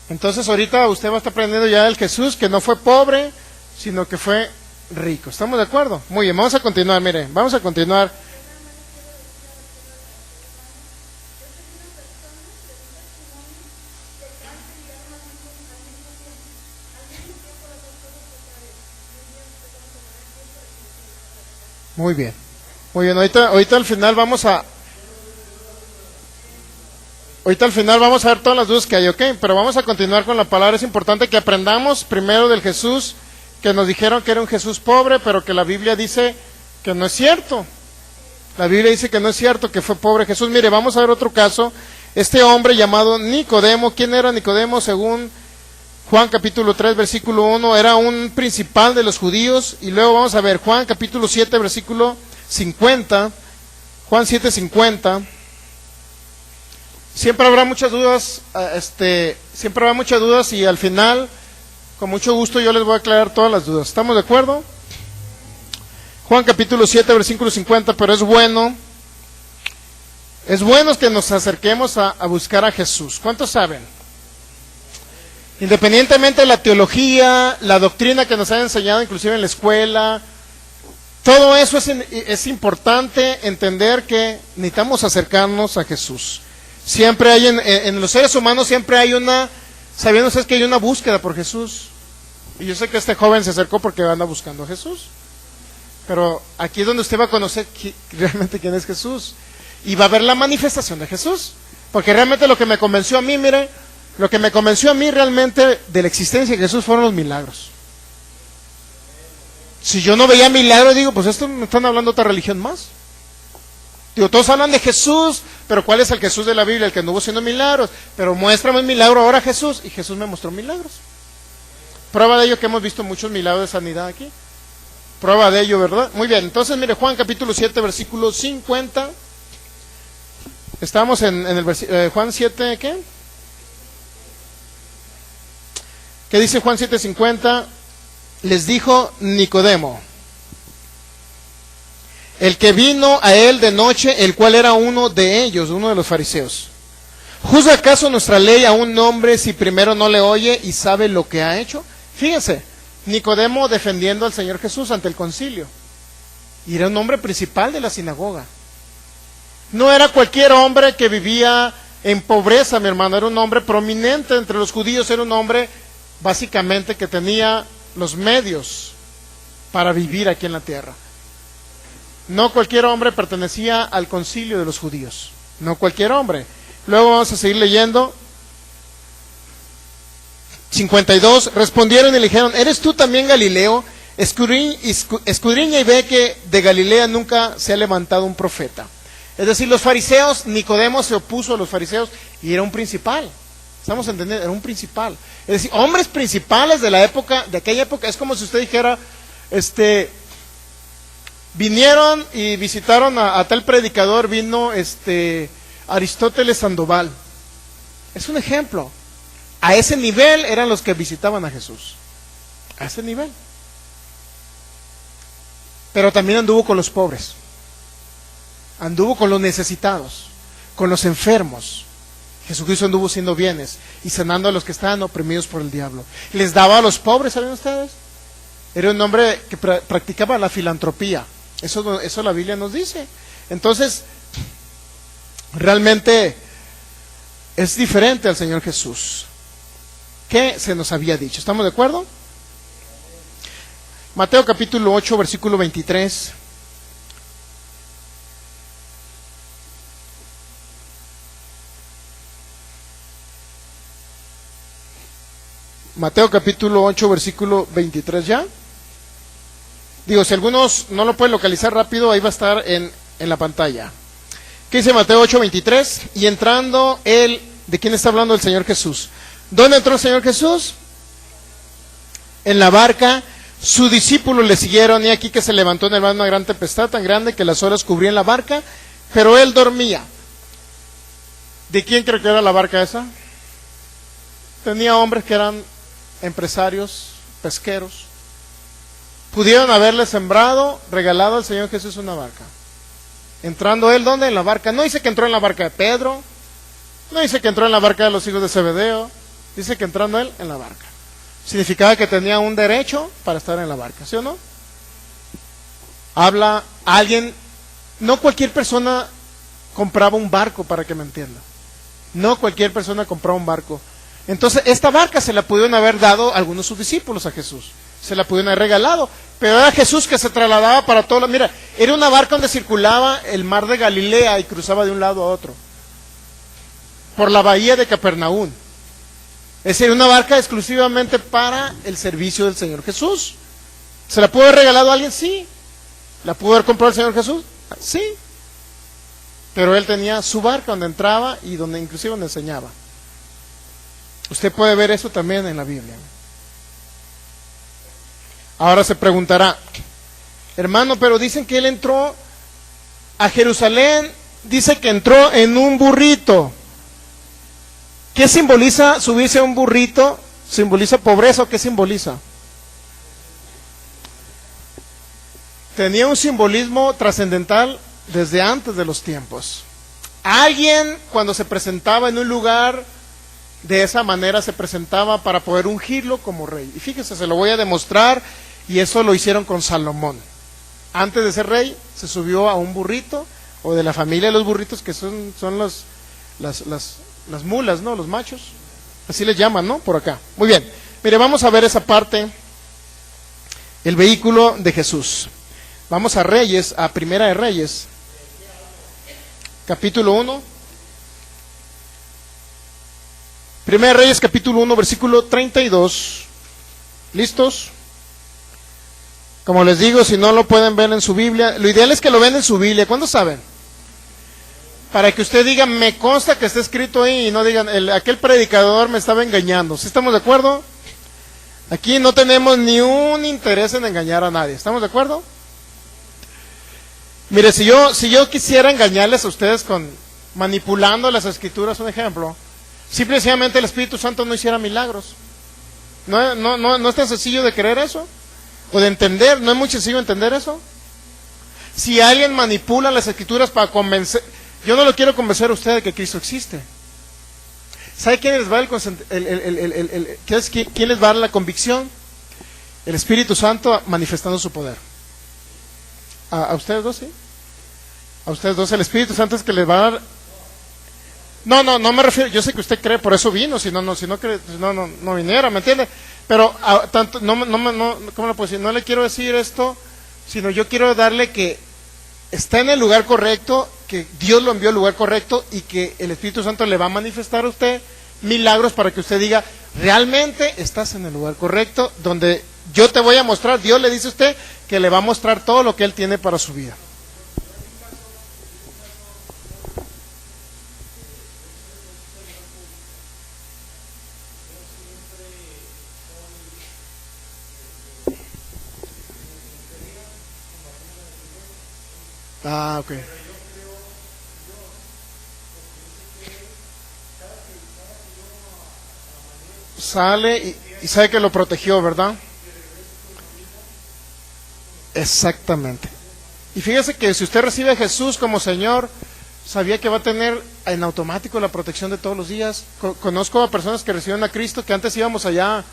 Entonces ahorita usted va a estar aprendiendo ya del Jesús que no fue pobre, sino que fue rico. ¿Estamos de acuerdo? Muy bien, vamos a continuar, mire, vamos a continuar. Muy bien. Muy bien, ahorita al final vamos a ver todas las dudas que hay, ¿ok? Pero vamos a continuar con la palabra. Es importante que aprendamos primero del Jesús que nos dijeron que era un Jesús pobre, pero que la Biblia dice que no es cierto. La Biblia dice que no es cierto que fue pobre Jesús. Mire, vamos a ver otro caso. Este hombre llamado Nicodemo, ¿quién era Nicodemo? Según Juan capítulo 3, versículo 1, era un principal de los judíos. Y luego vamos a ver Juan capítulo 7, versículo 50. Juan 7, 50. Siempre habrá muchas dudas, siempre habrá muchas dudas y al final, con mucho gusto, yo les voy a aclarar todas las dudas. ¿Estamos de acuerdo? Juan capítulo 7, versículo 50, pero es bueno que nos acerquemos a buscar a Jesús. ¿Cuántos saben? Independientemente de la teología, la doctrina que nos han enseñado, inclusive en la escuela, todo eso es importante entender que necesitamos acercarnos a Jesús. Siempre hay en los seres humanos siempre hay ¿sabían ustedes que hay una búsqueda por Jesús? Y yo sé que este joven se acercó porque anda buscando a Jesús. Pero aquí es donde usted va a conocer realmente quién es Jesús. Y va a ver la manifestación de Jesús. Porque realmente lo que me convenció a mí, mire, lo que me convenció a mí realmente de la existencia de Jesús fueron los milagros. Si yo no veía milagros, digo, pues esto me están hablando de otra religión más. Digo, todos hablan de Jesús, pero ¿cuál es el Jesús de la Biblia? El que anduvo haciendo milagros. Pero muéstrame un milagro ahora, Jesús. Y Jesús me mostró milagros. Prueba de ello que hemos visto muchos milagros de sanidad aquí. Prueba de ello, ¿verdad? Muy bien, entonces mire, Juan capítulo 7, versículo 50. Estamos en el Juan 7, ¿qué? ¿Qué dice Juan 7, 50? Les dijo Nicodemo, el que vino a él de noche, el cual era uno de ellos, uno de los fariseos. ¿Juzga acaso nuestra ley a un hombre si primero no le oye y sabe lo que ha hecho? Fíjense, Nicodemo defendiendo al Señor Jesús ante el concilio. Y era un hombre principal de la sinagoga. No era cualquier hombre que vivía en pobreza, mi hermano. Era un hombre prominente entre los judíos. Era un hombre básicamente que tenía los medios para vivir aquí en la tierra. No cualquier hombre pertenecía al concilio de los judíos. No cualquier hombre. Luego vamos a seguir leyendo. 52. Respondieron y le dijeron: ¿eres tú también Galileo? Escudriña y ve que de Galilea nunca se ha levantado un profeta. Es decir, los fariseos, Nicodemo se opuso a los fariseos y era un principal. Estamos entendiendo, era un principal. Es decir, hombres principales de la época, de aquella época. Es como si usted dijera, vinieron y visitaron a tal predicador, vino Aristóteles Sandoval. Es un ejemplo. A ese nivel eran los que visitaban a Jesús. A ese nivel. Pero también anduvo con los pobres. Anduvo con los necesitados, con los enfermos. Jesucristo anduvo haciendo bienes y sanando a los que estaban oprimidos por el diablo. Les daba a los pobres, ¿saben ustedes? Era un hombre que practicaba la filantropía. Eso la Biblia nos dice. Entonces, realmente es diferente al Señor Jesús. ¿Qué se nos había dicho? ¿Estamos de acuerdo? Mateo capítulo 8, versículo 23. Mateo capítulo 8, versículo 23 ya. Digo, si algunos no lo pueden localizar rápido, ahí va a estar en la pantalla. ¿Qué dice Mateo 8, 23? Y entrando él, ¿de quién está hablando el Señor Jesús? ¿Dónde entró el Señor Jesús? En la barca. Sus discípulos le siguieron, y aquí que se levantó en el mar una gran tempestad tan grande que las olas cubrían la barca, pero él dormía. ¿De quién creo que era la barca esa? Tenía hombres que eran empresarios, pesqueros. Pudieron haberle sembrado, regalado al Señor Jesús una barca. Entrando él, ¿dónde? En la barca. No dice que entró en la barca de Pedro, no dice que entró en la barca de los hijos de Zebedeo, dice que entrando él en la barca. Significaba que tenía un derecho para estar en la barca, ¿sí o no? Habla alguien, no cualquier persona compraba un barco, para que me entienda. No cualquier persona compraba un barco. Entonces, esta barca se la pudieron haber dado algunos de sus discípulos a Jesús. Se la pudieron haber regalado. Pero era Jesús que se trasladaba para todo. Mira, era una barca donde circulaba el mar de Galilea y cruzaba de un lado a otro. Por la bahía de Capernaum. Es decir, una barca exclusivamente para el servicio del Señor Jesús. ¿Se la pudo haber regalado a alguien? Sí. ¿La pudo haber comprado el Señor Jesús? Sí. Pero él tenía su barca donde entraba y donde inclusive donde enseñaba. Usted puede ver eso también en la Biblia. Ahora se preguntará, hermano, pero dicen que él entró a Jerusalén, dice que entró en un burrito. ¿Qué simboliza subirse a un burrito? ¿Simboliza pobreza o qué simboliza? Tenía un simbolismo trascendental desde antes de los tiempos. Alguien cuando se presentaba en un lugar de esa manera se presentaba para poder ungirlo como rey. Y fíjese, se lo voy a demostrar, y eso lo hicieron con Salomón. Antes de ser rey, se subió a un burrito, o de la familia de los burritos, que son las mulas, ¿no? Los machos. Así les llaman, ¿no? Por acá. Muy bien. Mire, vamos a ver esa parte, el vehículo de Jesús. Vamos a Reyes, a Primera de Reyes, capítulo 1. Primera de Reyes, capítulo 1, versículo 32. ¿Listos? Como les digo, si no lo pueden ver en su Biblia, lo ideal es que lo vean en su Biblia. ¿Cuándo saben? Para que usted diga, me consta que está escrito ahí, y no digan, aquel predicador me estaba engañando. ¿Sí estamos de acuerdo? Aquí no tenemos ni un interés en engañar a nadie. ¿Estamos de acuerdo? Mire, si yo quisiera engañarles a ustedes con manipulando las escrituras, un ejemplo, simple y sencillamente el Espíritu Santo no hiciera milagros. No es tan sencillo de creer eso, o de entender. No es muy sencillo entender eso. Si alguien manipula las escrituras para convencer, yo no lo quiero convencer a usted de que Cristo existe. ¿Sabe quién les va a dar quién les va a dar la convicción? El Espíritu Santo manifestando su poder. ¿A ustedes dos, sí? A ustedes dos, el Espíritu Santo es que les va a dar. No me refiero, yo sé que usted cree, por eso vino, si no cree, no viniera, ¿me entiende? Pero tanto, ¿cómo le puedo decir? No le quiero decir esto, sino yo quiero darle que está en el lugar correcto, que Dios lo envió al lugar correcto y que el Espíritu Santo le va a manifestar a usted milagros para que usted diga, realmente estás en el lugar correcto, donde yo te voy a mostrar. Dios le dice a usted que le va a mostrar todo lo que Él tiene para su vida. Ah, ok. Sale y sabe que lo protegió, ¿verdad? Exactamente. Y fíjese que si usted recibe a Jesús como Señor, sabía que va a tener en automático la protección de todos los días. Conozco a personas que reciben a Cristo, que antes íbamos allá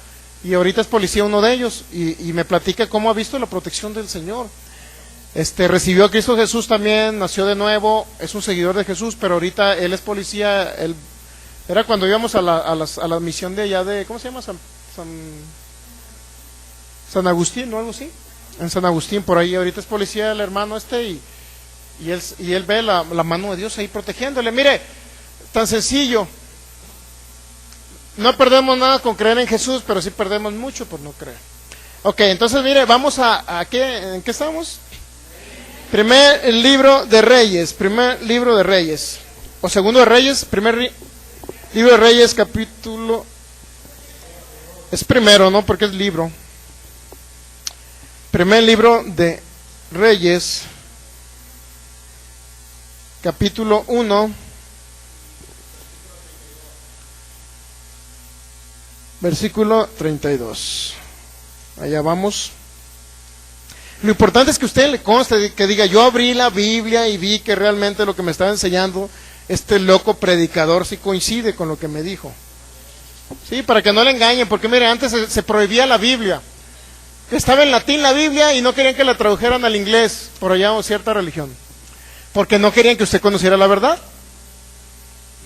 y ahorita es policía uno de ellos, y me platica cómo ha visto la protección del Señor. Recibió a Cristo Jesús también, nació de nuevo, es un seguidor de Jesús, pero ahorita él es policía. Él era cuando íbamos a la misión de allá de, ¿cómo se llama? San Agustín o algo así. En San Agustín, por ahí, ahorita es policía el hermano y él ve la mano de Dios ahí protegiéndole. Mire, tan sencillo. No perdemos nada con creer en Jesús, pero sí perdemos mucho por no creer. Ok, entonces mire, vamos a ¿qué? ¿En qué estamos? Primer libro de Reyes, o segundo de Reyes, libro de Reyes, capítulo, es primero, ¿no? Porque es libro. Primer libro de Reyes, capítulo 1, versículo 32. Allá vamos. Lo importante es que a usted le conste, que diga, yo abrí la Biblia y vi que realmente lo que me estaba enseñando este loco predicador sí coincide con lo que me dijo. Sí, para que no le engañen, porque mire, antes se prohibía la Biblia. Estaba en latín la Biblia y no querían que la tradujeran al inglés, por allá o cierta religión, porque no querían que usted conociera la verdad.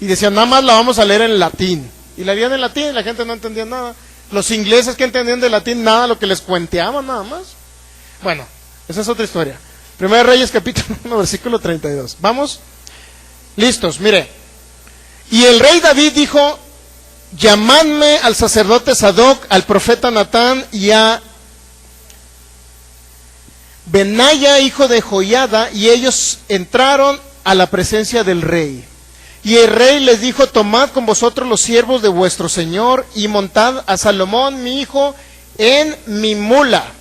Y decían, nada más la vamos a leer en latín. Y la leían en latín y la gente no entendía nada. Los ingleses que entendían de latín nada, lo que les cuenteaban nada más. Bueno, esa es otra historia. Primera Reyes, capítulo 1, versículo 32. ¿Vamos? Listos, mire. Y el rey David dijo, llamadme al sacerdote Sadoc, al profeta Natán y a Benaya, hijo de Joiada, y ellos entraron a la presencia del rey. Y el rey les dijo, tomad con vosotros los siervos de vuestro señor y montad a Salomón, mi hijo, en mi mula.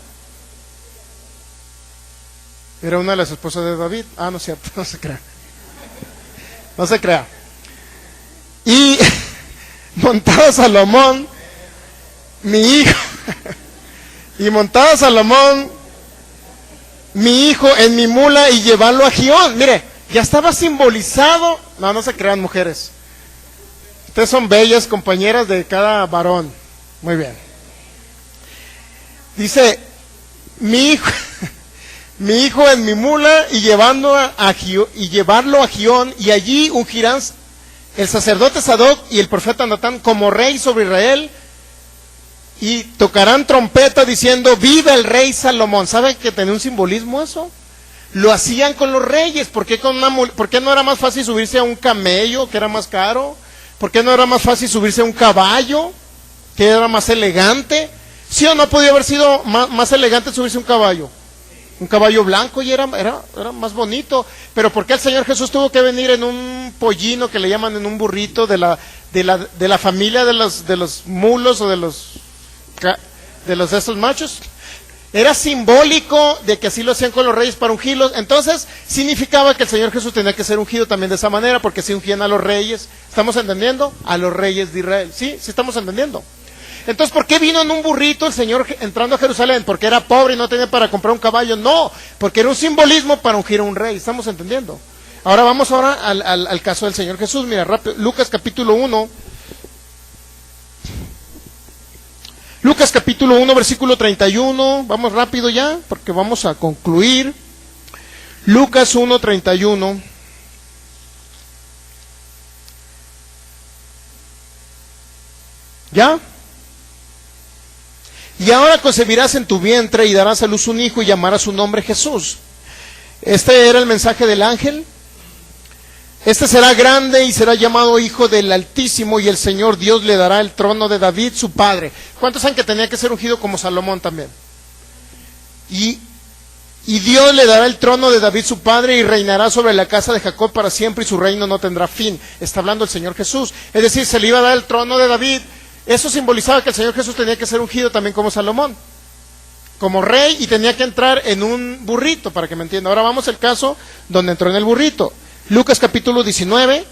Era una de las esposas de David. Ah, no es cierto, no se crea. No se crea. Y montado a Salomón, mi hijo, y montado a Salomón, mi hijo, en mi mula y llevarlo a Gión. Mire, ya estaba simbolizado. No se crean, mujeres. Ustedes son bellas compañeras de cada varón. Muy bien. Dice, mi hijo en mi mula y llevarlo a Gión, y allí ungirán el sacerdote Sadoc y el profeta Natán como rey sobre Israel, y tocarán trompeta diciendo, viva el rey Salomón. ¿Saben que tenía un simbolismo eso? Lo hacían con los reyes. ¿Por qué no era más fácil subirse a un camello, que era más caro? ¿Por qué no era más fácil subirse a un caballo, que era más elegante? ¿Sí o no podía haber sido más elegante subirse a un caballo? Un caballo blanco y era más bonito. Pero ¿por qué el Señor Jesús tuvo que venir en un pollino, que le llaman, en un burrito de la familia de los mulos o de esos machos? Era simbólico de que así lo hacían con los reyes para ungirlos. Entonces significaba que el Señor Jesús tenía que ser ungido también de esa manera, porque se ungían a los reyes. ¿Estamos entendiendo? A los reyes de Israel. ¿Sí? ¿Sí estamos entendiendo? Entonces, ¿por qué vino en un burrito el Señor entrando a Jerusalén? ¿Porque era pobre y no tenía para comprar un caballo? No, porque era un simbolismo para ungir a un rey. ¿Estamos entendiendo? Ahora vamos al caso del Señor Jesús. Mira, rápido, Lucas capítulo 1. Lucas capítulo 1, versículo 31. Vamos rápido ya, porque vamos a concluir. Lucas 1, 31. ¿Ya? Y ahora concebirás en tu vientre y darás a luz un hijo y llamarás su nombre Jesús. Este era el mensaje del ángel. Este será grande y será llamado Hijo del Altísimo, y el Señor Dios le dará el trono de David, su padre. ¿Cuántos saben que tenía que ser ungido como Salomón también? Y Dios le dará el trono de David, su padre, y reinará sobre la casa de Jacob para siempre, y su reino no tendrá fin. Está hablando el Señor Jesús. Es decir, se le iba a dar el trono de David. Eso simbolizaba que el Señor Jesús tenía que ser ungido también como Salomón, como rey, y tenía que entrar en un burrito, para que me entiendan. Ahora vamos al caso donde entró en el burrito. Lucas capítulo 19,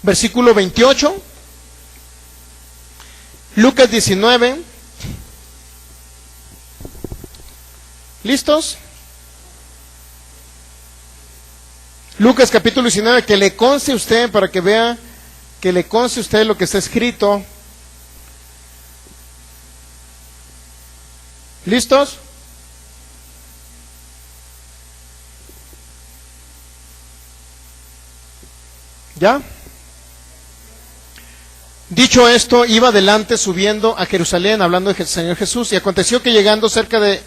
versículo 28. Lucas 19. ¿Listos? Lucas capítulo 19, que le conste a usted, para que vea, que le conste a usted lo que está escrito. ¿Listos? ¿Ya? Dicho esto, iba adelante subiendo a Jerusalén, hablando del Señor Jesús, y aconteció que llegando cerca de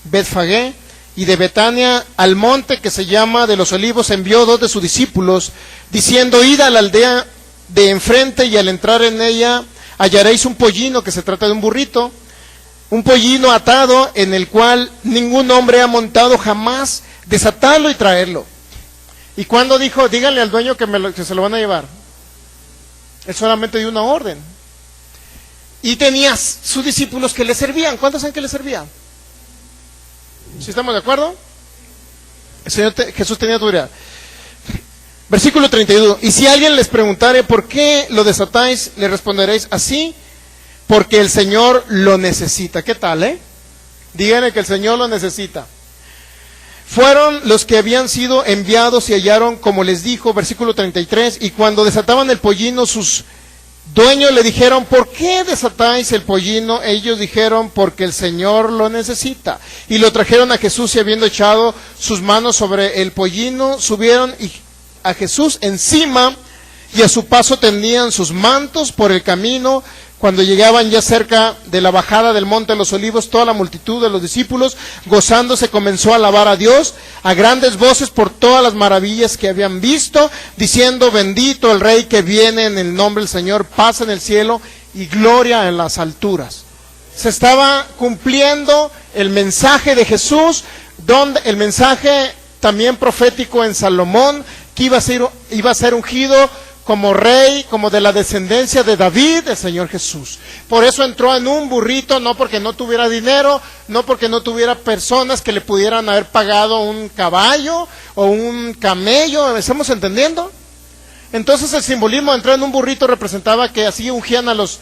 Betfagé y de Betania, al monte que se llama de los Olivos, envió 2 de sus discípulos, diciendo: id a la aldea de enfrente, y al entrar en ella hallaréis un pollino, que se trata de un burrito, un pollino atado, en el cual ningún hombre ha montado jamás, desatarlo y traerlo. Y cuando dijo: díganle al dueño que se lo van a llevar, él solamente dio una orden. Y tenía sus discípulos que le servían. ¿Cuántos saben que le servían? ¿Sí estamos de acuerdo? El Señor Jesús tenía autoridad. Versículo 32. Y si alguien les preguntare: ¿por qué lo desatáis?, le responderéis así: porque el Señor lo necesita. ¿Qué tal, Díganle que el Señor lo necesita. Fueron los que habían sido enviados y hallaron como les dijo. Versículo 33. Y cuando desataban el pollino, sus dueños le dijeron: ¿por qué desatáis el pollino? Ellos dijeron: porque el Señor lo necesita. Y lo trajeron a Jesús, y habiendo echado sus manos sobre el pollino, subieron a Jesús encima, y a su paso tendían sus mantos por el camino. Cuando llegaban ya cerca de la bajada del monte de los Olivos, toda la multitud de los discípulos, gozándose, comenzó a alabar a Dios a grandes voces por todas las maravillas que habían visto, diciendo: bendito el Rey que viene en el nombre del Señor, paz en el cielo y gloria en las alturas. Se estaba cumpliendo el mensaje de Jesús, donde el mensaje también profético en Salomón, que iba a ser ungido como rey, como de la descendencia de David, el Señor Jesús. Por eso entró en un burrito, no porque no tuviera dinero, no porque no tuviera personas que le pudieran haber pagado un caballo o un camello. ¿Estamos entendiendo? Entonces el simbolismo de entrar en un burrito representaba que así ungían a los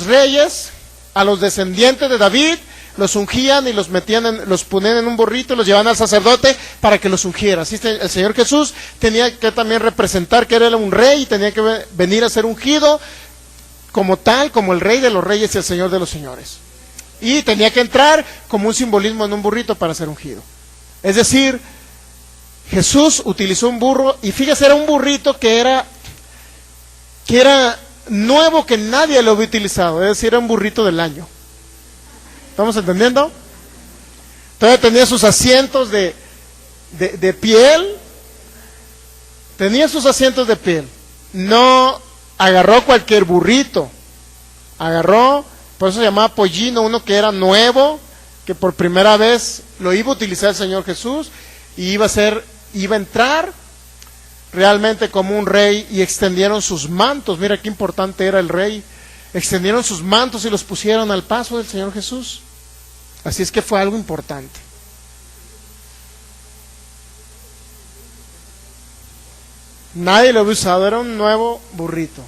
reyes, a los descendientes de David, los ungían y los ponían en un burrito y los llevaban al sacerdote para que los ungiera. Así el Señor Jesús tenía que también representar que era un rey y tenía que venir a ser ungido como tal, como el Rey de los Reyes y el Señor de los Señores. Y tenía que entrar como un simbolismo en un burrito para ser ungido. Es decir, Jesús utilizó un burro, y fíjese, era un burrito que era nuevo, que nadie lo había utilizado. Es decir, era un burrito del año. ¿Estamos entendiendo? Todavía tenía sus asientos de piel. Tenía sus asientos de piel. No agarró cualquier burrito. Agarró, por eso se llamaba pollino, uno que era nuevo, que por primera vez lo iba a utilizar el Señor Jesús, y iba a entrar realmente como un rey, y extendieron sus mantos. Mira qué importante era el rey. Extendieron sus mantos y los pusieron al paso del Señor Jesús. Así es que fue algo importante. Nadie lo había usado, era un nuevo burrito.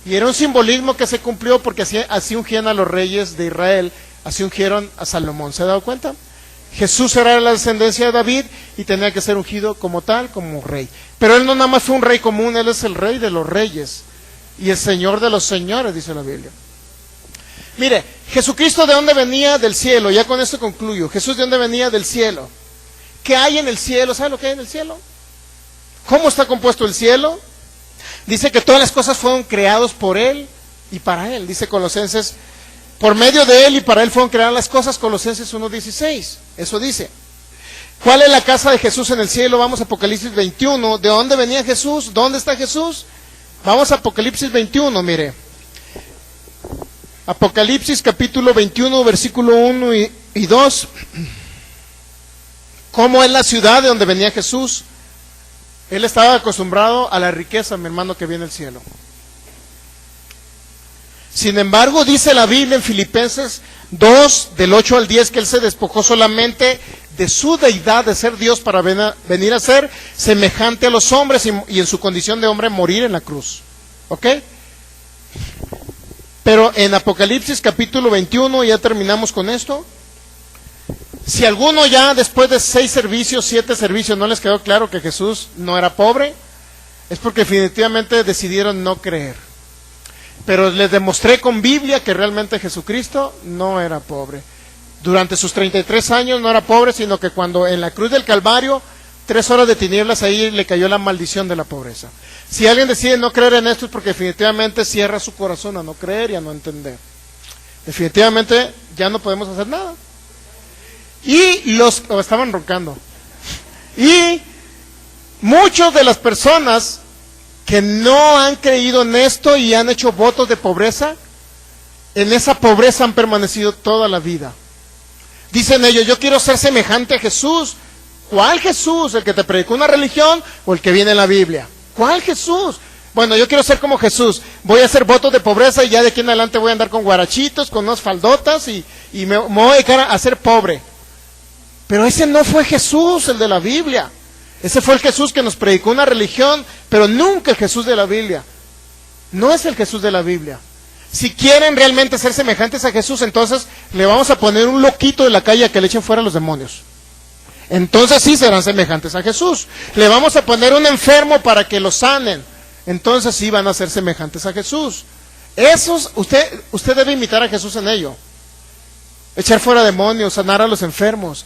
Y era un simbolismo que se cumplió, porque así ungían a los reyes de Israel, así ungieron a Salomón. ¿Se ha dado cuenta? Jesús era la descendencia de David y tenía que ser ungido como tal, como rey. Pero él no nada más fue un rey común, él es el Rey de los Reyes y el Señor de los señores, dice la Biblia. Mire, Jesucristo, ¿de dónde venía? Del cielo. Ya con esto concluyo. Jesús, ¿de dónde venía? Del cielo. ¿Qué hay en el cielo? ¿Sabe lo que hay en el cielo? ¿Cómo está compuesto el cielo? Dice que todas las cosas fueron creadas por Él y para Él. Dice Colosenses, por medio de Él y para Él fueron creadas las cosas. Colosenses 1:16. Eso dice. ¿Cuál es la casa de Jesús en el cielo? Vamos a Apocalipsis 21. ¿De dónde venía Jesús? ¿Dónde está Jesús? Vamos a Apocalipsis 21, mire. Apocalipsis capítulo 21, versículo 1 y 2. ¿Cómo es la ciudad de donde venía Jesús? Él estaba acostumbrado a la riqueza, mi hermano, que viene del cielo. Sin embargo, dice la Biblia en Filipenses 2, del 8 al 10, que Él se despojó solamente de su deidad, de ser Dios, para venir a ser semejante a los hombres y en su condición de hombre morir en la cruz. ¿Ok? Pero en Apocalipsis capítulo 21, ya terminamos con esto. Si alguno ya después de 6 servicios, 7 servicios, no les quedó claro que Jesús no era pobre, es porque definitivamente decidieron no creer. Pero les demostré con Biblia que realmente Jesucristo no era pobre. Durante sus 33 años no era pobre, sino que cuando en la cruz del Calvario, 3 horas de tinieblas, ahí le cayó la maldición de la pobreza. Si alguien decide no creer en esto es porque definitivamente cierra su corazón a no creer y a no entender. Definitivamente ya no podemos hacer nada. Y estaban roncando. Y muchas de las personas que no han creído en esto y han hecho votos de pobreza, en esa pobreza han permanecido toda la vida. Dicen ellos, yo quiero ser semejante a Jesús. ¿Cuál Jesús? ¿El que te predicó una religión o el que viene en la Biblia? ¿Cuál Jesús? Bueno, yo quiero ser como Jesús. Voy a hacer votos de pobreza y ya de aquí en adelante voy a andar con guarachitos, con unas faldotas y me voy a dedicar a ser pobre. Pero ese no fue Jesús, el de la Biblia. Ese fue el Jesús que nos predicó una religión, pero nunca el Jesús de la Biblia. No es el Jesús de la Biblia. Si quieren realmente ser semejantes a Jesús, entonces le vamos a poner un loquito de la calle a que le echen fuera a los demonios. Entonces sí serán semejantes a Jesús. Le vamos a poner un enfermo para que lo sanen. Entonces sí van a ser semejantes a Jesús. Esos, usted debe imitar a Jesús en ello. Echar fuera demonios, sanar a los enfermos.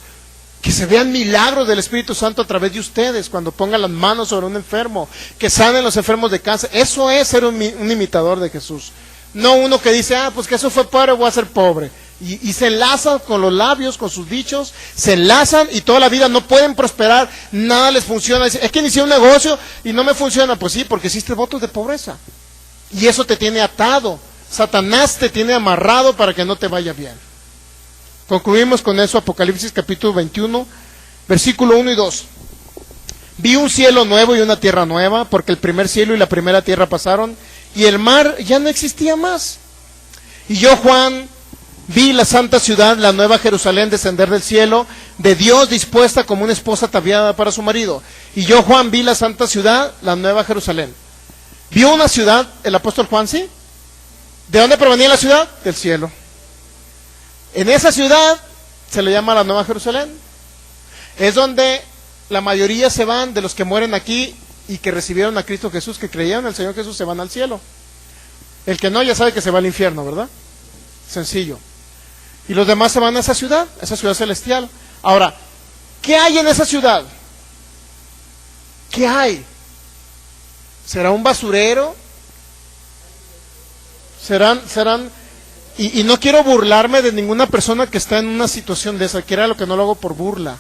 Que se vean milagros del Espíritu Santo a través de ustedes cuando pongan las manos sobre un enfermo, que sanen los enfermos de cáncer. Eso es ser un imitador de Jesús. No uno que dice, pues que eso fue pobre, voy a ser pobre. Y se enlazan con los labios, con sus dichos, se enlazan y toda la vida no pueden prosperar, nada les funciona. Dicen, es que inicié un negocio y no me funciona. Pues sí, porque hiciste votos de pobreza. Y eso te tiene atado. Satanás te tiene amarrado para que no te vaya bien. Concluimos con eso, Apocalipsis capítulo 21, versículo 1 y 2. Vi un cielo nuevo y una tierra nueva, porque el primer cielo y la primera tierra pasaron, y el mar ya no existía más. Y yo, Juan, vi la santa ciudad, la nueva Jerusalén, descender del cielo, de Dios, dispuesta como una esposa ataviada para su marido. Y yo, Juan, vi la santa ciudad, la nueva Jerusalén. ¿Vio una ciudad el apóstol Juan, sí? ¿De dónde provenía la ciudad? Del cielo. En esa ciudad se le llama la Nueva Jerusalén. Es donde la mayoría se van de los que mueren aquí y que recibieron a Cristo Jesús, que creyeron en el Señor Jesús, se van al cielo. El que no ya sabe que se va al infierno, ¿verdad? Sencillo. Y los demás se van a esa ciudad celestial. Ahora, ¿qué hay en esa ciudad? ¿Qué hay? ¿Será un basurero? ¿Serán Y no quiero burlarme de ninguna persona que está en una situación de esa, que era lo que no lo hago por burla.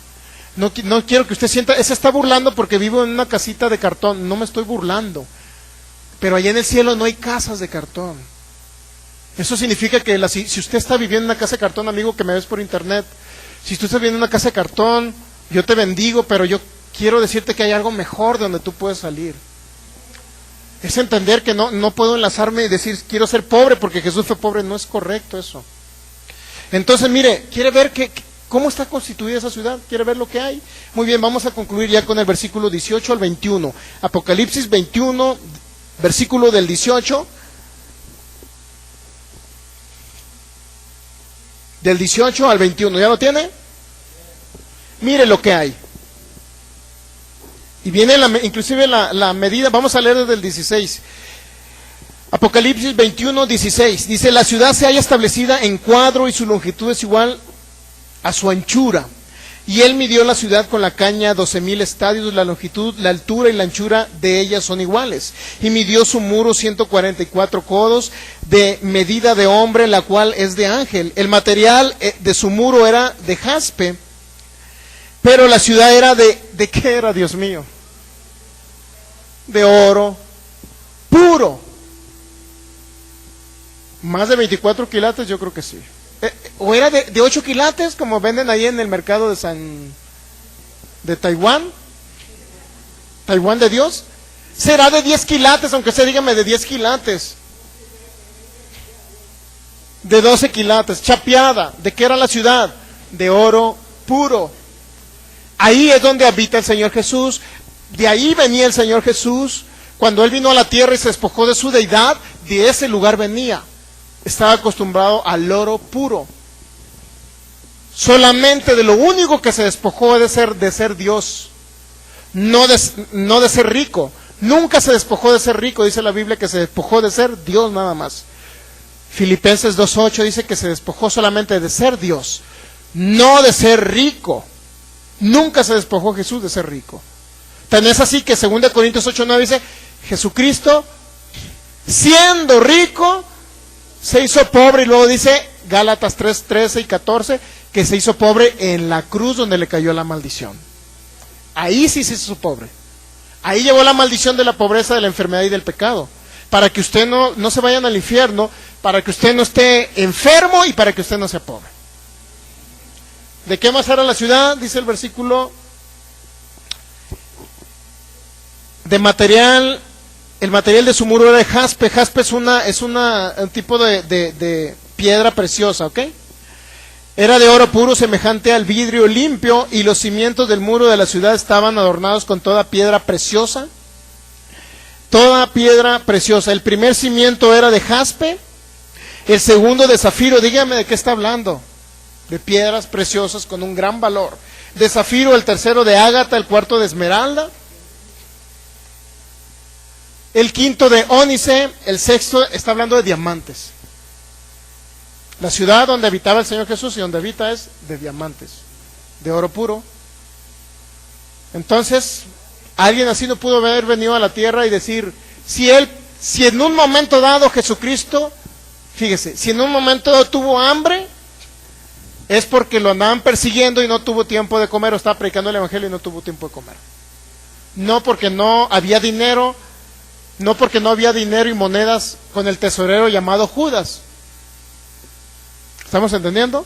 No quiero que usted sienta, se está burlando porque vivo en una casita de cartón. No me estoy burlando. Pero allá en el cielo no hay casas de cartón. Eso significa que si usted está viviendo en una casa de cartón, amigo que me ves por internet, si tú estás viviendo en una casa de cartón, yo te bendigo, pero yo quiero decirte que hay algo mejor de donde tú puedes salir. Es entender que no puedo enlazarme y decir, quiero ser pobre porque Jesús fue pobre. No es correcto eso. Entonces, mire, ¿quiere ver cómo está constituida esa ciudad? ¿Quiere ver lo que hay? Muy bien, vamos a concluir ya con el versículo 18 al 21. Apocalipsis 21, versículo del 18. Del 18 al 21, ¿ya lo tiene? Mire lo que hay. Y viene inclusive la medida, vamos a leer desde el 16. Apocalipsis 21, 16. Dice, la ciudad se halla establecida en cuadro y su longitud es igual a su anchura. Y él midió la ciudad con la caña 12,000 estadios, la longitud, la altura y la anchura de ella son iguales. Y midió su muro 144 codos de medida de hombre, la cual es de ángel. El material de su muro era de jaspe, Pero la ciudad era ¿de qué era, Dios mío? De oro puro. Más de 24 quilates, yo creo que sí. O era de 8 quilates, como venden ahí en el mercado de Taiwán. Taiwán de Dios. Será de 10 quilates, aunque sea, dígame, de 10 quilates. De 12 quilates, chapeada. ¿De qué era la ciudad? De oro puro. Ahí es donde habita el Señor Jesús. De ahí venía el Señor Jesús. Cuando Él vino a la tierra y se despojó de su deidad, de ese lugar venía. Estaba acostumbrado al oro puro. Solamente de lo único que se despojó de ser Dios. No de ser rico. Nunca se despojó de ser rico. Dice la Biblia que se despojó de ser Dios nada más. Filipenses 2:8 dice que se despojó solamente de ser Dios, no de ser rico. Nunca se despojó Jesús de ser rico. Tan es así que 2 Corintios 8:9 dice, Jesucristo, siendo rico, se hizo pobre. Y luego dice Gálatas 3:13 y 14, que se hizo pobre en la cruz donde le cayó la maldición. Ahí sí se hizo pobre. Ahí llevó la maldición de la pobreza, de la enfermedad y del pecado. Para que usted no se vayan al infierno, para que usted no esté enfermo y para que usted no sea pobre. ¿De qué más era la ciudad? Dice el versículo. De material, el material de su muro era de jaspe. Jaspe es un tipo de piedra preciosa, ¿ok? Era de oro puro, semejante al vidrio limpio, y los cimientos del muro de la ciudad estaban adornados con toda piedra preciosa. Toda piedra preciosa. El primer cimiento era de jaspe, el segundo de zafiro. Dígame de qué está hablando. De piedras preciosas con un gran valor. De zafiro, el tercero de ágata, el cuarto de esmeralda, el quinto de ónice, el sexto está hablando de diamantes. La ciudad donde habitaba el Señor Jesús y donde habita es de diamantes, de oro puro. Entonces, alguien así no pudo haber venido a la tierra y decir, si en un momento dado Jesucristo, fíjese, si en un momento dado tuvo hambre, es porque lo andaban persiguiendo y no tuvo tiempo de comer, o estaba predicando el evangelio y no tuvo tiempo de comer. No porque no había dinero, no porque no había dinero y monedas con el tesorero llamado Judas. ¿Estamos entendiendo?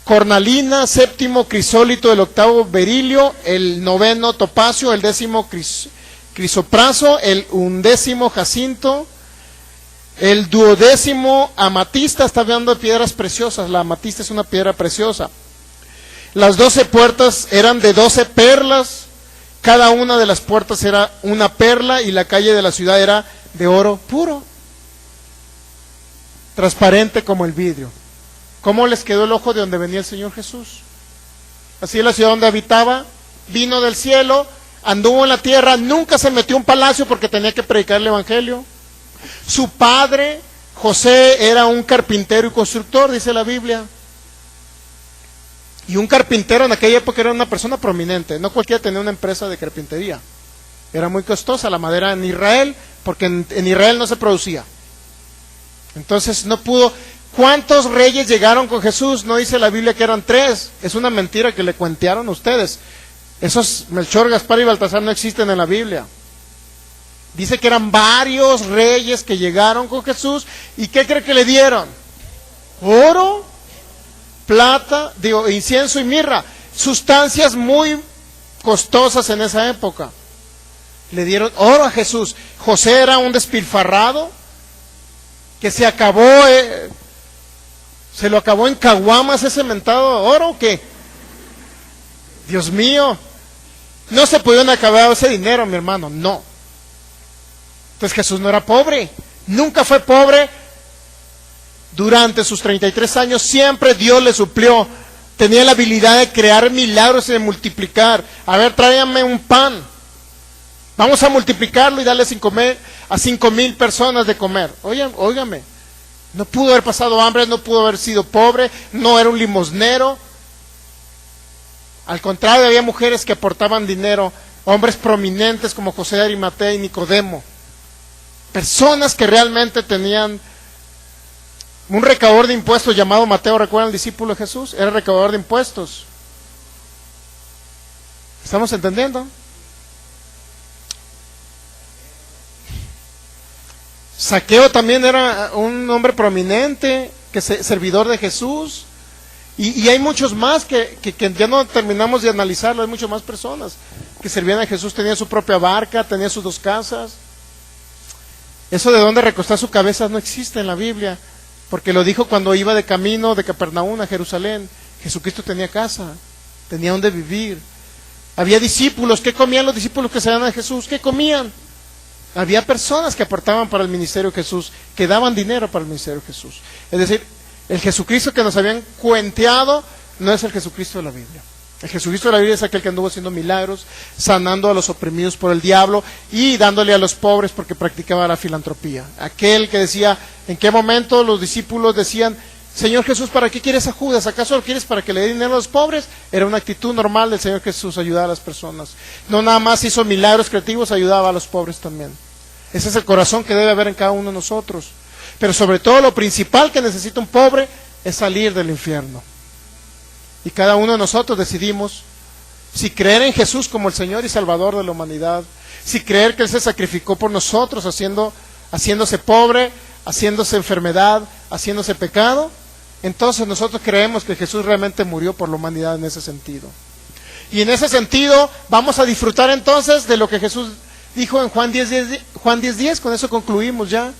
Cornalina, séptimo crisólito, el octavo berilio, el noveno topacio, el décimo crisopraso, el undécimo jacinto, el duodécimo amatista. Está hablando de piedras preciosas. La amatista es una piedra preciosa. Las 12 puertas eran de 12 perlas. Cada una de las puertas era una perla, y la calle de la ciudad era de oro puro, transparente como el vidrio. ¿Cómo les quedó el ojo de donde venía el Señor Jesús? Así es la ciudad donde habitaba, vino del cielo, anduvo en la tierra, nunca se metió a un palacio porque tenía que predicar el evangelio. Su padre, José, era un carpintero y constructor, dice la Biblia. Y un carpintero en aquella época era una persona prominente, no cualquiera tenía una empresa de carpintería. Era muy costosa la madera en Israel, porque en Israel no se producía. Entonces no pudo. ¿Cuántos reyes llegaron con Jesús? No dice la Biblia que eran 3. Es una mentira que le cuentearon a ustedes. Esos Melchor, Gaspar y Baltasar no existen en la Biblia. Dice que eran varios reyes que llegaron con Jesús. ¿Y qué cree que le dieron? Oro, plata, incienso y mirra. Sustancias muy costosas en esa época. Le dieron oro a Jesús. José era un despilfarrado que se acabó, se lo acabó en caguamas ese mentado oro, ¿o qué? Dios mío, no se pudieron acabar ese dinero, mi hermano, no. Entonces Jesús no era pobre, nunca fue pobre. Durante sus 33 años siempre Dios le suplió. Tenía la habilidad de crear milagros y de multiplicar. A ver, tráiganme un pan, vamos a multiplicarlo y darle a 5,000 personas de comer. Óigame, no pudo haber pasado hambre, no pudo haber sido pobre, no era un limosnero. Al contrario, había mujeres que aportaban dinero, hombres prominentes como José de Arimatea y Nicodemo, personas que realmente tenían. Un recaudador de impuestos llamado Mateo, ¿recuerdan el discípulo de Jesús? Era recaudador de impuestos. ¿Estamos entendiendo? Zaqueo también era un hombre prominente, servidor de Jesús. Y hay muchos más que ya no terminamos de analizarlo. Hay muchas más personas que servían a Jesús. Tenía su propia barca, tenía sus 2 casas. Eso de dónde recostar su cabeza no existe en la Biblia, porque lo dijo cuando iba de camino de Capernaum a Jerusalén. Jesucristo tenía casa, tenía donde vivir. Había discípulos. ¿Qué comían los discípulos que se dan a Jesús? ¿Qué comían? Había personas que aportaban para el ministerio de Jesús, que daban dinero para el ministerio de Jesús. Es decir, el Jesucristo que nos habían cuenteado no es el Jesucristo de la Biblia. El Jesucristo de la Biblia es aquel que anduvo haciendo milagros, sanando a los oprimidos por el diablo y dándole a los pobres porque practicaba la filantropía. Aquel que decía, ¿en qué momento los discípulos decían, Señor Jesús, ¿para qué quieres a Judas? ¿Acaso lo quieres para que le dé dinero a los pobres? Era una actitud normal del Señor Jesús, ayudar a las personas. No nada más hizo milagros creativos, ayudaba a los pobres también. Ese es el corazón que debe haber en cada uno de nosotros. Pero sobre todo lo principal que necesita un pobre es salir del infierno. Y cada uno de nosotros decidimos si creer en Jesús como el Señor y Salvador de la humanidad, si creer que Él se sacrificó por nosotros haciéndose pobre, haciéndose enfermedad, haciéndose pecado. Entonces nosotros creemos que Jesús realmente murió por la humanidad en ese sentido. Y en ese sentido vamos a disfrutar entonces de lo que Jesús dijo en Juan 10:10, con eso concluimos ya.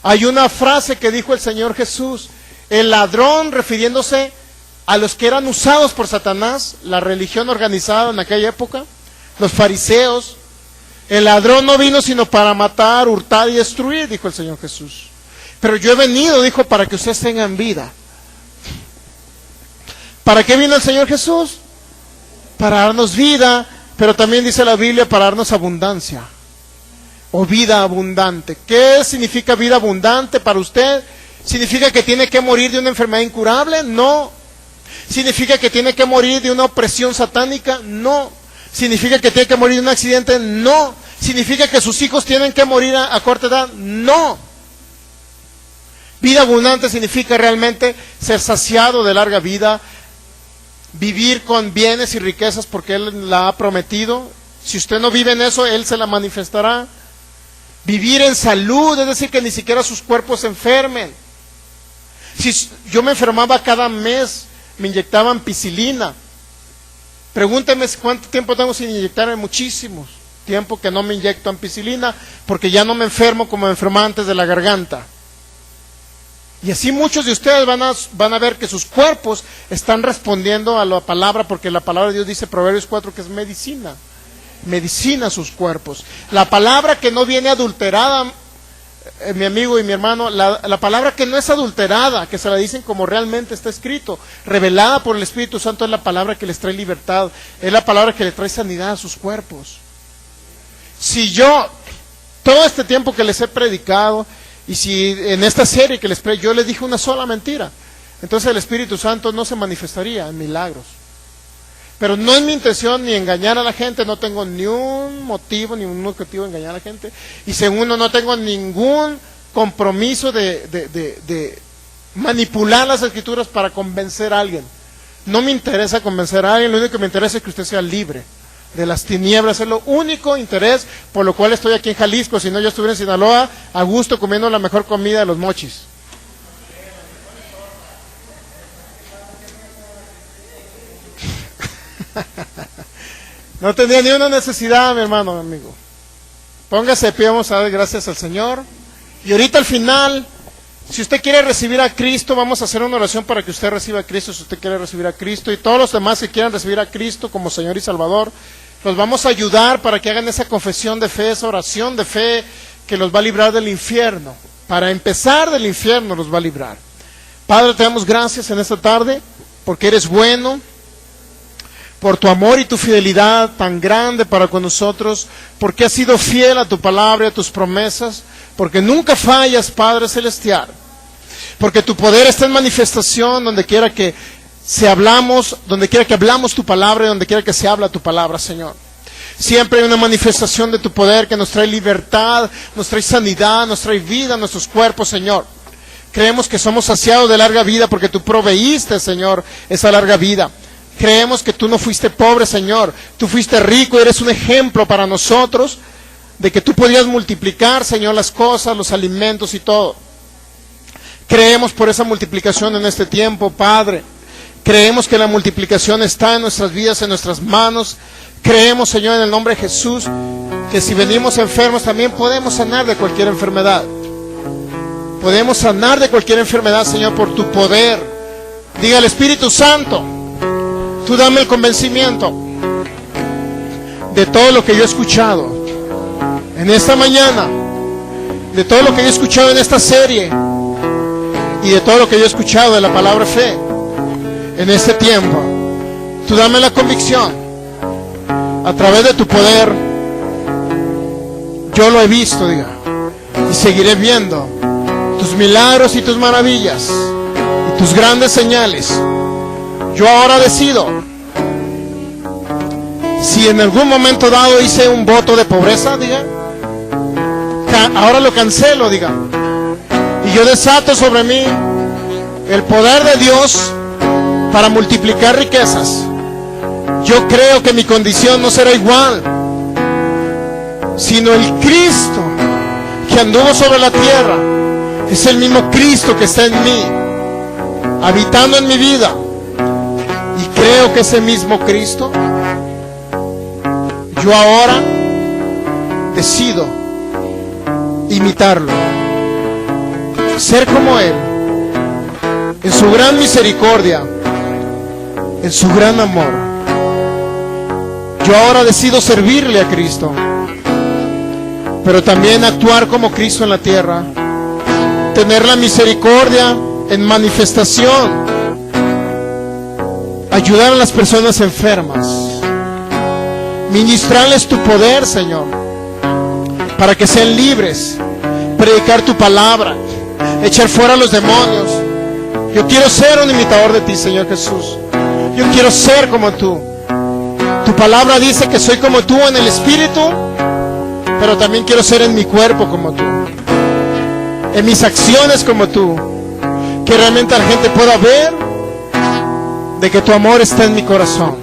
Hay una frase que dijo el Señor Jesús, el ladrón, refiriéndose a los que eran usados por Satanás, la religión organizada en aquella época, los fariseos. El ladrón no vino sino para matar, hurtar y destruir, dijo el Señor Jesús. Pero yo he venido, dijo, para que ustedes tengan vida. ¿Para qué vino el Señor Jesús? Para darnos vida, pero también dice la Biblia, para darnos abundancia. O vida abundante. ¿Qué significa vida abundante para usted? ¿Significa que tiene que morir de una enfermedad incurable? No. ¿Significa que tiene que morir de una opresión satánica? No. ¿Significa que tiene que morir de un accidente? No. ¿Significa que sus hijos tienen que morir a corta edad? No. Vida abundante significa realmente ser saciado de larga vida, vivir con bienes y riquezas porque Él la ha prometido. Si usted no vive en eso, Él se la manifestará. Vivir en salud, es decir, que ni siquiera sus cuerpos se enfermen. Si yo me enfermaba cada mes, me inyectaban ampicilina. Pregúnteme cuánto tiempo tengo sin inyectarme. Muchísimos tiempo que no me inyecto ampicilina, porque ya no me enfermo como me enfermaba antes de la garganta. Y así muchos de ustedes van a ver que sus cuerpos están respondiendo a la palabra, porque la palabra de Dios dice, Proverbios 4, que es medicina. Medicina sus cuerpos. La palabra que no viene adulterada, mi amigo y mi hermano, la palabra que no es adulterada, que se la dicen como realmente está escrito, revelada por el Espíritu Santo, es la palabra que les trae libertad, es la palabra que les trae sanidad a sus cuerpos. Si yo, todo este tiempo que les he predicado, y si en esta serie que yo les dije una sola mentira, entonces el Espíritu Santo no se manifestaría en milagros. Pero no es mi intención ni engañar a la gente, no tengo ni un motivo, ni un objetivo de engañar a la gente. Y segundo, no tengo ningún compromiso de manipular las Escrituras para convencer a alguien. No me interesa convencer a alguien, lo único que me interesa es que usted sea libre de las tinieblas. Es lo único interés por lo cual estoy aquí en Jalisco. Si no, yo estuviera en Sinaloa a gusto comiendo la mejor comida de los mochis. No tenía ni una necesidad, mi hermano, mi amigo. Póngase de pie, vamos a dar gracias al Señor. Y ahorita al final, si usted quiere recibir a Cristo, vamos a hacer una oración para que usted reciba a Cristo, si usted quiere recibir a Cristo. Y todos los demás que quieran recibir a Cristo como Señor y Salvador, los vamos a ayudar para que hagan esa confesión de fe, esa oración de fe que los va a librar del infierno. Para empezar del infierno los va a librar. Padre, te damos gracias en esta tarde, porque eres bueno, por tu amor y tu fidelidad tan grande para con nosotros, porque has sido fiel a tu palabra y a tus promesas, porque nunca fallas, Padre Celestial, porque tu poder está en manifestación donde quiera que hablamos tu palabra y donde quiera que se habla tu palabra, Señor. Siempre hay una manifestación de tu poder que nos trae libertad, nos trae sanidad, nos trae vida a nuestros cuerpos, Señor. Creemos que somos saciados de larga vida porque tú proveíste, Señor, esa larga vida. Creemos que tú no fuiste pobre, Señor. Tú fuiste rico y eres un ejemplo para nosotros de que tú podías multiplicar, Señor, las cosas, los alimentos y todo. Creemos por esa multiplicación en este tiempo, Padre. Creemos que la multiplicación está en nuestras vidas, en nuestras manos. Creemos, Señor, en el nombre de Jesús, que si venimos enfermos también podemos sanar de cualquier enfermedad. Podemos sanar de cualquier enfermedad, Señor, por tu poder. Diga al Espíritu Santo, tú dame el convencimiento de todo lo que yo he escuchado en esta mañana, de todo lo que yo he escuchado en esta serie y de todo lo que yo he escuchado de la palabra fe en este tiempo. Tú dame la convicción, a través de tu poder. Yo lo he visto, diga, y seguiré viendo tus milagros y tus maravillas y tus grandes señales. Yo ahora decido, si en algún momento dado hice un voto de pobreza, diga, ahora lo cancelo, diga, y yo desato sobre mí el poder de Dios para multiplicar riquezas. Yo creo que mi condición no será igual, sino el Cristo que anduvo sobre la tierra es el mismo Cristo que está en mí, habitando en mi vida. Y creo que ese mismo Cristo, yo ahora decido imitarlo, ser como Él, en su gran misericordia, en su gran amor. Yo ahora decido servirle a Cristo, pero también actuar como Cristo en la tierra, tener la misericordia en manifestación, ayudar a las personas enfermas, ministrarles tu poder, Señor, para que sean libres, predicar tu palabra, echar fuera a los demonios. Yo quiero ser un imitador de ti, Señor Jesús. Yo quiero ser como tú. Tu palabra dice que soy como tú en el espíritu, pero también quiero ser en mi cuerpo como tú, en mis acciones como tú, que realmente la gente pueda ver de que tu amor está en mi corazón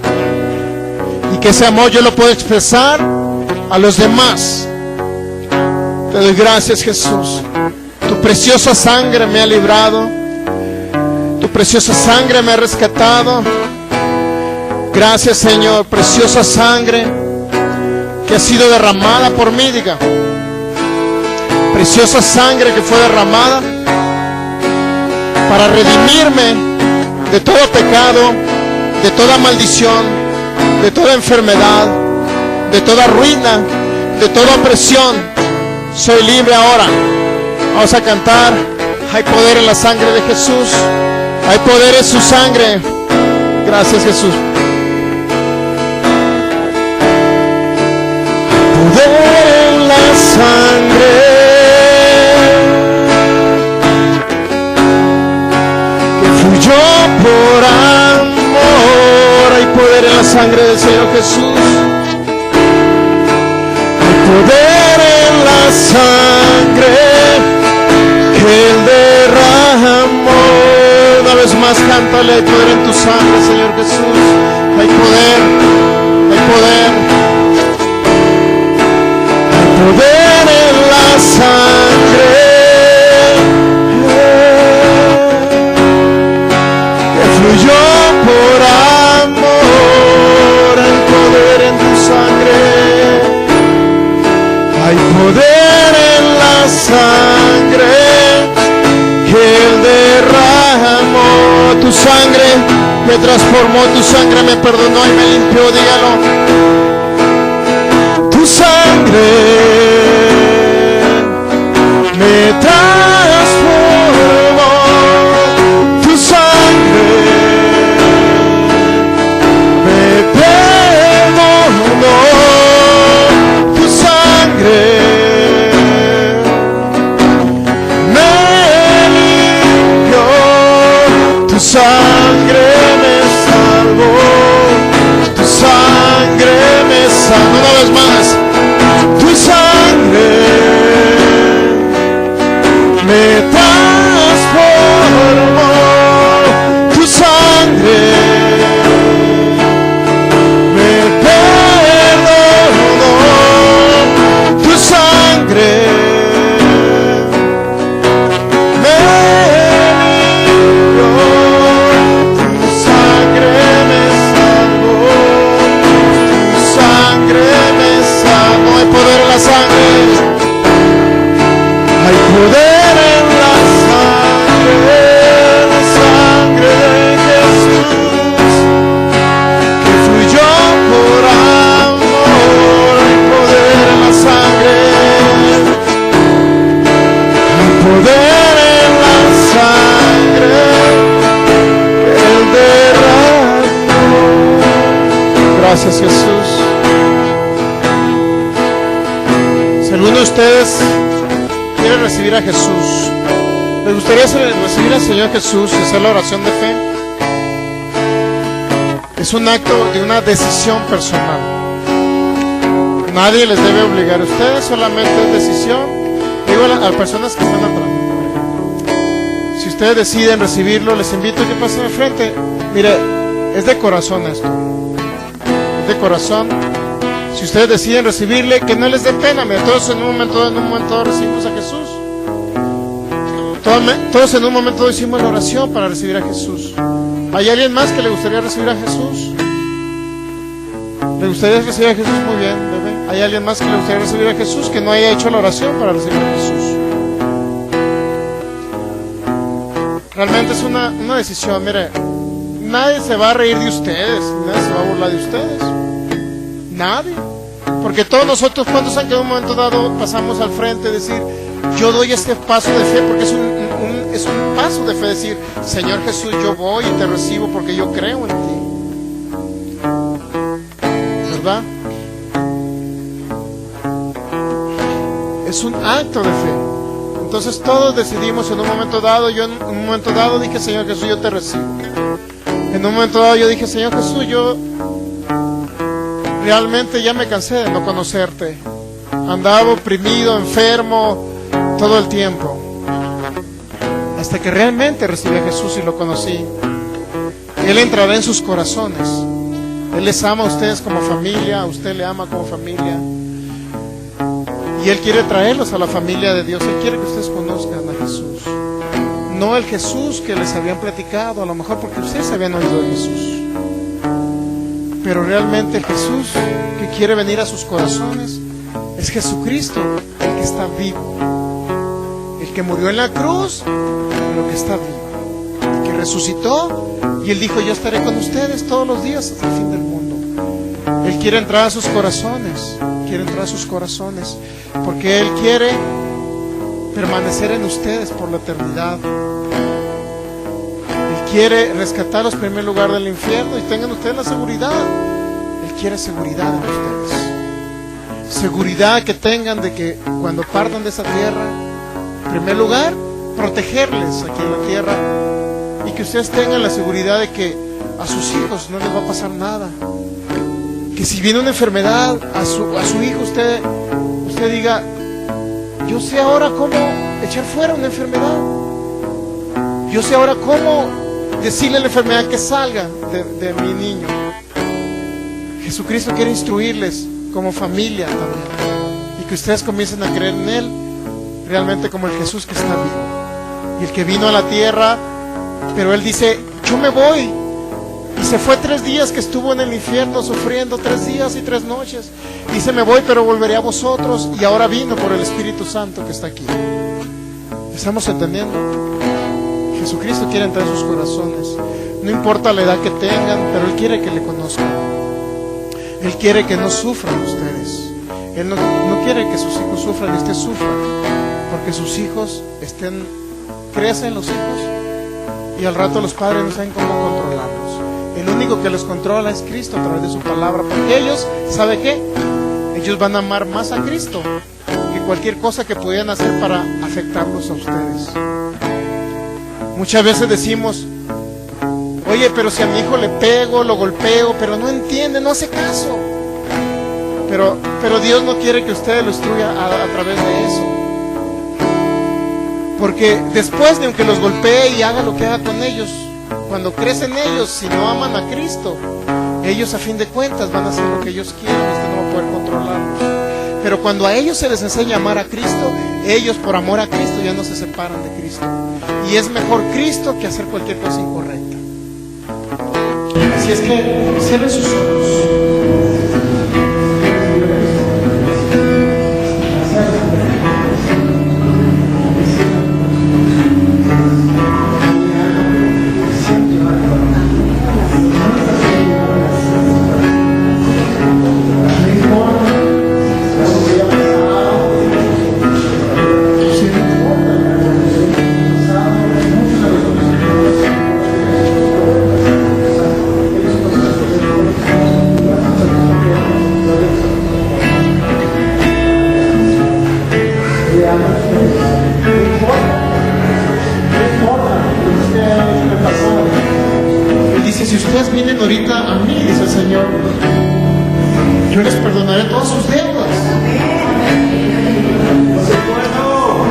y que ese amor yo lo puedo expresar a los demás. Te doy gracias, Jesús. Tu preciosa sangre me ha librado, tu preciosa sangre me ha rescatado. Gracias, Señor, preciosa sangre que ha sido derramada por mí, diga, preciosa sangre que fue derramada para redimirme de todo pecado, de toda maldición, de toda enfermedad, de toda ruina, de toda opresión. Soy libre ahora. Vamos a cantar. Hay poder en la sangre de Jesús, hay poder en su sangre. Gracias, Jesús. Poder en la sangre que fluyó por amor. Hay poder en la sangre del Señor Jesús. Hay poder en la sangre que Él derramó. Una vez más, cántale. Hay poder en tu sangre, Señor Jesús. Hay poder, hay poder. Poder en la sangre que fluyó por amor. Hay poder en tu sangre, hay poder en la sangre que Él derramó. Tu sangre me transformó, tu sangre me perdonó y me limpió. Dígalo. Tu sangre me transformó, tu sangre me perdonó, tu sangre me limpió, tu sangre me salvó, tu sangre me salvó. Una vez más. Tu sangre Gracias, Jesús. Si alguno de ustedes quiere recibir a Jesús, ¿les gustaría recibir al Señor Jesús y hacer la oración de fe? Es un acto de una decisión personal. Nadie les debe obligar a ustedes, solamente es decisión. Digo a las personas que están atrás. Si ustedes deciden recibirlo, les invito a que pasen al frente. Mire, es de corazón esto. Es de corazón. Si ustedes deciden recibirle, que no les dé pena. Mira, todos en un momento dado recibimos a Jesús. Todos en un momento dado hicimos la oración para recibir a Jesús. ¿Hay alguien más que le gustaría recibir a Jesús? ¿Le gustaría recibir a Jesús? Muy bien, bebé. ¿Hay alguien más que le gustaría recibir a Jesús que no haya hecho la oración para recibir a Jesús? Realmente es una decisión. Mire, nadie se va a reír de ustedes, nadie se va a burlar de ustedes. Nadie. Porque todos nosotros, ¿cuántos han que en un momento dado pasamos al frente y decir, yo doy este paso de fe? Porque es un paso de fe, decir, Señor Jesús, yo voy y te recibo porque yo creo en ti. ¿Verdad? Es un acto de fe. Entonces todos decidimos en un momento dado. Yo en un momento dado dije, Señor Jesús, yo te recibo. En un momento dado yo dije, Señor Jesús, yo realmente ya me cansé de no conocerte. Andaba oprimido, enfermo todo el tiempo, hasta que realmente recibí a Jesús y lo conocí. Él entrará en sus corazones. Él les ama a ustedes como familia, a usted le ama como familia, y Él quiere traerlos a la familia de Dios. Él quiere que ustedes conozcan a Jesús, no el Jesús que les habían platicado, a lo mejor porque ustedes habían oído de Jesús, pero realmente el Jesús que quiere venir a sus corazones es Jesucristo, el que está vivo, el que murió en la cruz, pero que está vivo, el que resucitó, y Él dijo, yo estaré con ustedes todos los días hasta el fin del mundo. Él quiere entrar a sus corazones, porque Él quiere permanecer en ustedes por la eternidad. Él quiere rescatarlos en primer lugar del infierno y tengan ustedes la seguridad. Él quiere seguridad en ustedes. Seguridad que tengan de que cuando partan de esa tierra, en primer lugar, protegerles aquí en la tierra, y que ustedes tengan la seguridad de que a sus hijos no les va a pasar nada. Que si viene una enfermedad a su hijo, usted diga, yo sé ahora cómo echar fuera una enfermedad. Yo sé ahora cómo decirle a la enfermedad que salga de mi niño. Jesucristo quiere instruirles como familia también, y que ustedes comiencen a creer en Él realmente como el Jesús que está vivo y el que vino a la tierra. Pero Él dice, yo me voy, y se fue 3 días que estuvo en el infierno sufriendo, 3 días y 3 noches. Dice, me voy, pero volveré a vosotros, y ahora vino por el Espíritu Santo que está aquí. ¿Estamos entendiendo? Jesucristo quiere entrar en sus corazones, no importa la edad que tengan, pero Él quiere que le conozcan. Él quiere que no sufran ustedes. Él no quiere que sus hijos sufran y usted sufra, porque sus hijos crecen los hijos, y al rato los padres no saben cómo controlarlos. El único que los controla es Cristo a través de su palabra, porque ellos, ¿sabe qué? Ellos van a amar más a Cristo que cualquier cosa que pudieran hacer para afectarlos a ustedes. Muchas veces decimos, oye, pero si a mi hijo le pego, lo golpeo, pero no entiende, no hace caso. Pero Dios no quiere que usted lo instruya a través de eso. Porque después de aunque los golpee y haga lo que haga con ellos, cuando crecen ellos, si no aman a Cristo, ellos a fin de cuentas van a hacer lo que ellos quieran, usted no va a poder controlarlos. Pero cuando a ellos se les enseña a amar a Cristo, ellos por amor a Cristo ya no se separan de Cristo. Y es mejor Cristo que hacer cualquier cosa incorrecta. Así es que cierren sus ojos. mí, dice el Señor, yo les perdonaré todas sus deudas.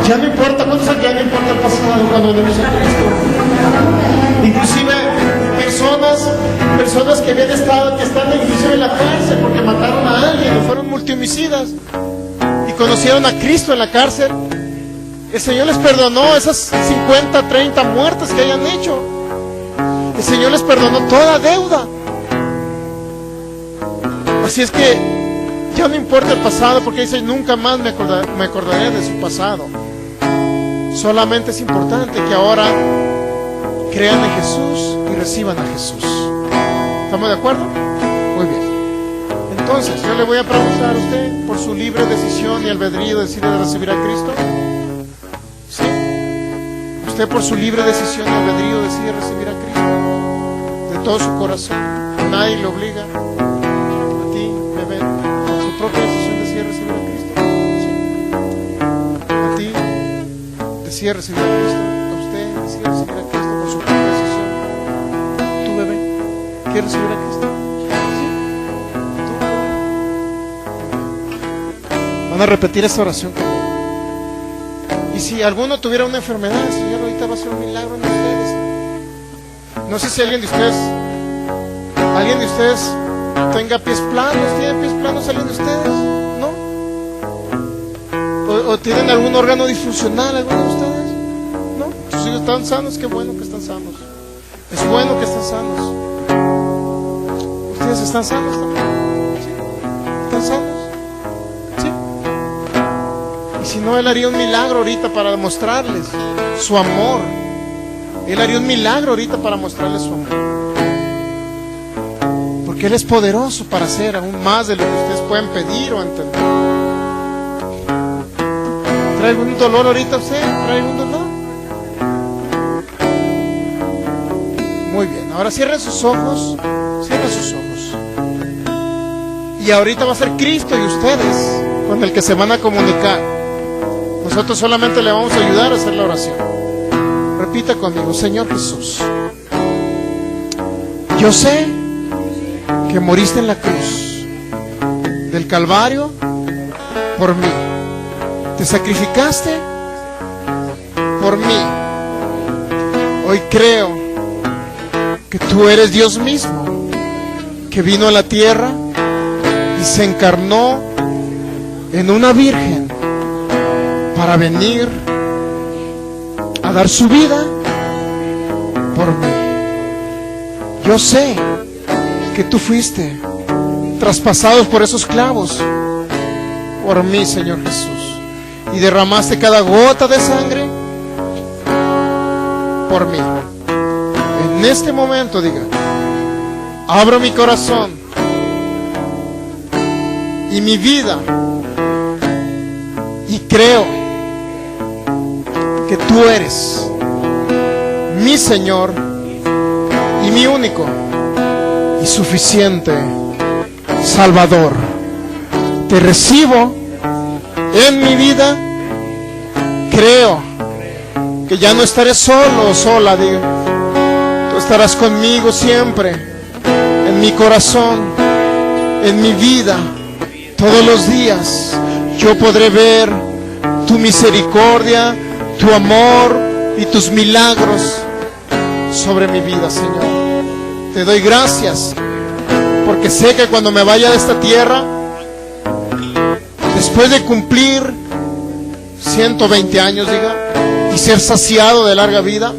Ya no importa, ¿cuántos aquí ya no importa el pasado cuando venimos a Cristo? Inclusive personas que habían estado, que están inclusive en la cárcel porque mataron a alguien o fueron multihomicidas y conocieron a Cristo en la cárcel. El Señor les perdonó esas 50, 30 muertes que hayan hecho. El Señor les perdonó toda deuda. Así es que ya no importa el pasado, porque dice, nunca más me acordaré de su pasado. Solamente es importante que ahora crean en Jesús y reciban a Jesús. ¿Estamos de acuerdo? Muy bien. Entonces, yo le voy a preguntar a usted, por su libre decisión y albedrío, decide recibir a Cristo. ¿Sí? Usted por su libre decisión y albedrío decide recibir a Cristo de todo su corazón. Nadie le obliga. A ti, bebé, por su propia decisión decide recibir a Cristo. ¿Sí? A ti decide recibir a Cristo. A usted decide recibir a Cristo por su propia decisión. Tú, bebé, ¿quieres recibir a Cristo? ¿Sí? Tú, van a repetir esta oración conmigo. Y si alguno tuviera una enfermedad, el Señor ahorita va a hacer un milagro en ustedes. No sé si alguien de ustedes tenga pies planos. ¿Tienen pies planos alguien de ustedes? ¿No? ¿O tienen algún órgano disfuncional alguno de ustedes? ¿No? Sus hijos están sanos, qué bueno que están sanos. Es bueno que estén sanos. ¿Ustedes están sanos también? ¿Sí? ¿Están sanos? Si no, Él haría un milagro ahorita para demostrarles su amor. Él haría un milagro ahorita para mostrarles su amor. Porque Él es poderoso para hacer aún más de lo que ustedes pueden pedir o entender. ¿Trae algún dolor ahorita usted? ¿Trae algún dolor? Muy bien, ahora cierren sus ojos. Cierren sus ojos. Y ahorita va a ser Cristo y ustedes con el que se van a comunicar. Nosotros solamente le vamos a ayudar a hacer la oración. Repita conmigo: Señor Jesús, yo sé que moriste en la cruz del Calvario por mí. Te sacrificaste por mí. Hoy creo que tú eres Dios mismo, que vino a la tierra y se encarnó en una virgen para venir a dar su vida por mí. Yo sé que tú fuiste traspasado por esos clavos por mí, Señor Jesús, y derramaste cada gota de sangre por mí. En este momento, diga: abro mi corazón y mi vida y creo que tú eres mi Señor y mi único y suficiente Salvador. Te recibo en mi vida. Creo que ya no estaré solo o sola, digo. Tú estarás conmigo siempre, en mi corazón, en mi vida, todos los días. Yo podré ver tu misericordia, tu amor y tus milagros sobre mi vida, Señor. Te doy gracias porque sé que cuando me vaya de esta tierra, después de cumplir 120 años, diga, y ser saciado de larga vida,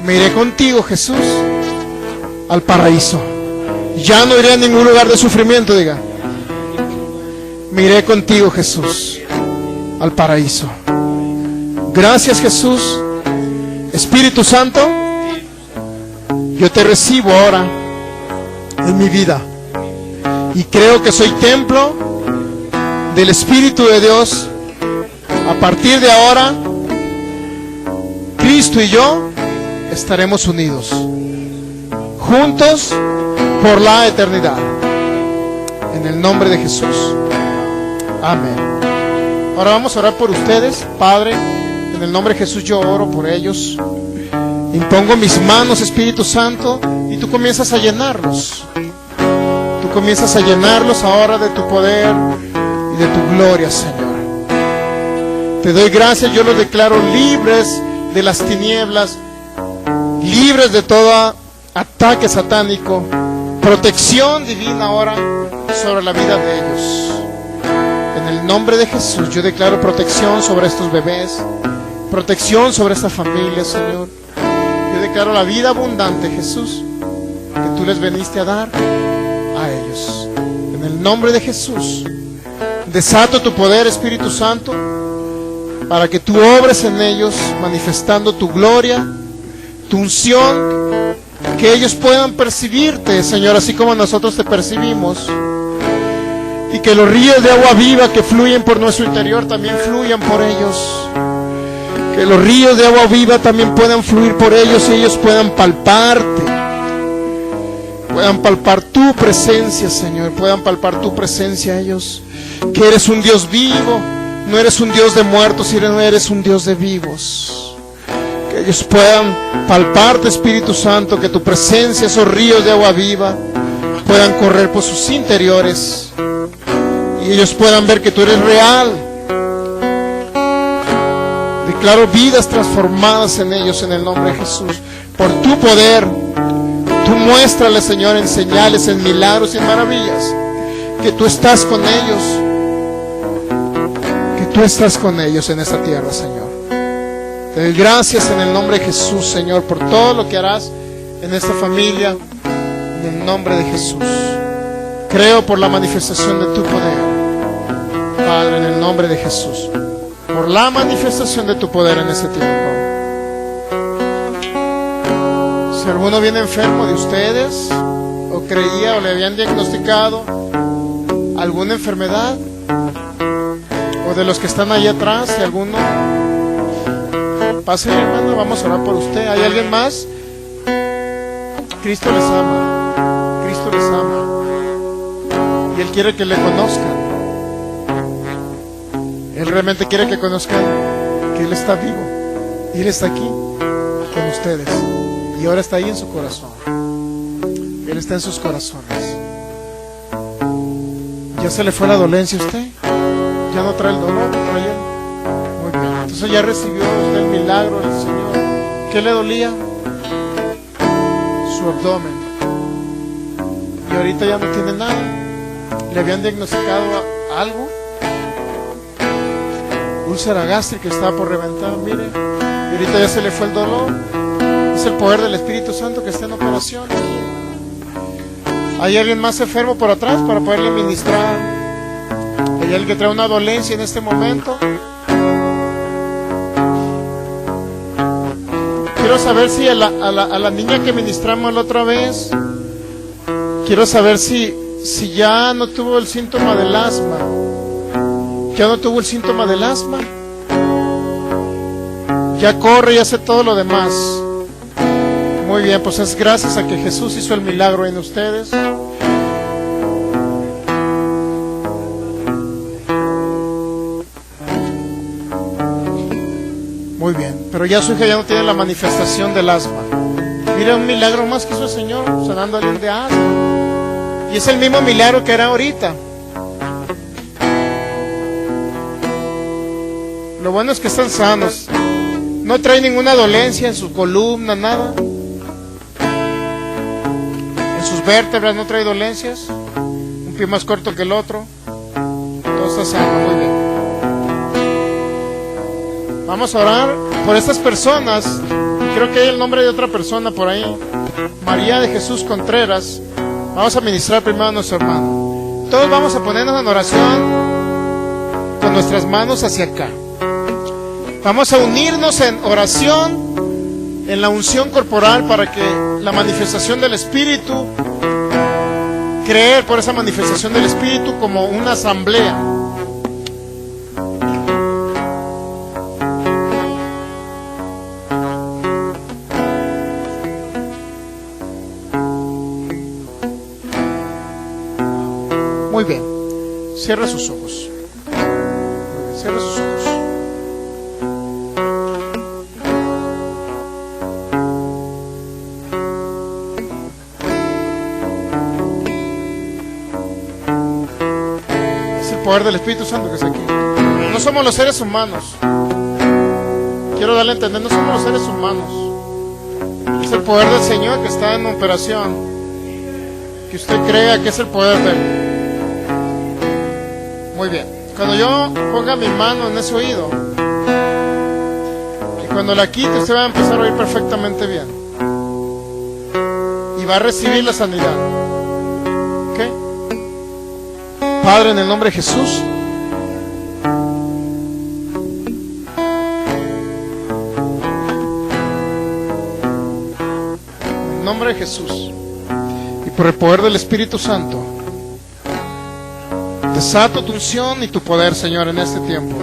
me iré contigo, Jesús, al paraíso. Ya no iré a ningún lugar de sufrimiento, diga. Me iré contigo, Jesús, al paraíso. Gracias, Jesús. Espíritu Santo, yo te recibo ahora en mi vida y creo que soy templo del Espíritu de Dios. A partir de ahora, Cristo y yo estaremos unidos, juntos por la eternidad. En el nombre de Jesús. Amén. Ahora vamos a orar por ustedes. Padre, en el nombre de Jesús yo oro por ellos Impongo mis manos, Espíritu Santo, y tú comienzas a llenarlos. Tú comienzas a llenarlos ahora de tu poder y de tu gloria, Señor. Te doy gracias, yo los declaro libres de las tinieblas, libres de todo ataque satánico, protección divina ahora sobre la vida de ellos. En el nombre de Jesús yo declaro protección sobre estos bebés, protección sobre esta familia, Señor. Yo declaro la vida abundante, Jesús, que tú les veniste a dar a ellos. En el nombre de Jesús, desato tu poder, Espíritu Santo, para que tú obres en ellos, manifestando tu gloria, tu unción, que ellos puedan percibirte, Señor, así como nosotros te percibimos. Y que los ríos de agua viva que fluyen por nuestro interior también fluyan por ellos. Que los ríos de agua viva también puedan fluir por ellos y ellos puedan palparte. Puedan palpar tu presencia, Señor. Puedan palpar tu presencia ellos. Que eres un Dios vivo. No eres un Dios de muertos, sino eres un Dios de vivos. Que ellos puedan palparte, Espíritu Santo. Que tu presencia, esos ríos de agua viva, puedan correr por sus interiores. Y ellos puedan ver que tú eres real. Declaro vidas transformadas en ellos en el nombre de Jesús. Por tu poder, tú muéstrales, Señor, en señales, en milagros y en maravillas, que tú estás con ellos. Que tú estás con ellos en esta tierra, Señor. Te doy gracias en el nombre de Jesús, Señor, por todo lo que harás en esta familia, en el nombre de Jesús. Creo por la manifestación de tu poder, Padre, en el nombre de Jesús, por la manifestación de tu poder en este tiempo. Si alguno viene enfermo de ustedes, o creía o le habían diagnosticado alguna enfermedad, o de los que están ahí atrás, si alguno, pase, hermano, vamos a orar por usted. ¿Hay alguien más? Cristo les ama, Cristo les ama, y Él quiere que le conozcan. Él realmente quiere que conozcan que Él está vivo y Él está aquí con ustedes, y ahora está ahí en su corazón. Él está en sus corazones. ¿Ya se le fue la dolencia a usted? ¿Ya no trae el dolor? ¿Trae él? Muy bien. Entonces ya recibió usted el milagro del Señor. ¿Qué le dolía? Su abdomen. Y ahorita ya no tiene nada. ¿Le habían diagnosticado algo? Úlcera gástrica, estaba por reventar, mire. Y ahorita ya se le fue el dolor. Es el poder del Espíritu Santo que está en operación. ¿Hay alguien más enfermo por atrás para poderle ministrar? ¿Hay alguien que trae una dolencia en este momento? Quiero saber si a la niña que ministramos la otra vez, quiero saber si ya no tuvo el síntoma del asma. ¿Ya no tuvo el síntoma del asma? Ya corre y hace todo lo demás. Muy bien, pues es gracias a que Jesús hizo el milagro en ustedes. Muy bien, pero ya su hija ya no tiene la manifestación del asma. Mira, un milagro más que hizo el Señor, sanando a alguien de asma. Y es el mismo milagro que era ahorita. Lo bueno es que están sanos. No trae ninguna dolencia en su columna, nada. En sus vértebras no trae dolencias. Un pie más corto que el otro. Todo está sano, muy bien. Vamos a orar por estas personas. Creo que hay el nombre de otra persona por ahí. María de Jesús Contreras. Vamos a ministrar primero a nuestro hermano. Todos vamos a ponernos en oración con nuestras manos hacia acá. Vamos a unirnos en oración, en la unción corporal, para que la manifestación del Espíritu, creer por esa manifestación del Espíritu como una asamblea. Muy bien, cierra sus ojos. Cierra sus ojos. poder del Espíritu Santo que está aquí. No somos los seres humanos. Quiero darle a entender, no somos los seres humanos. Es el poder del Señor que está en operación. Que usted crea que es el poder de Él. Muy bien. Cuando yo ponga mi mano en ese oído, y cuando la quite, usted va a empezar a oír perfectamente bien. Y va a recibir la sanidad. ¿Ok? Padre, en el nombre de Jesús, en el nombre de Jesús y por el poder del Espíritu Santo, desato tu unción y tu poder, Señor, en este tiempo,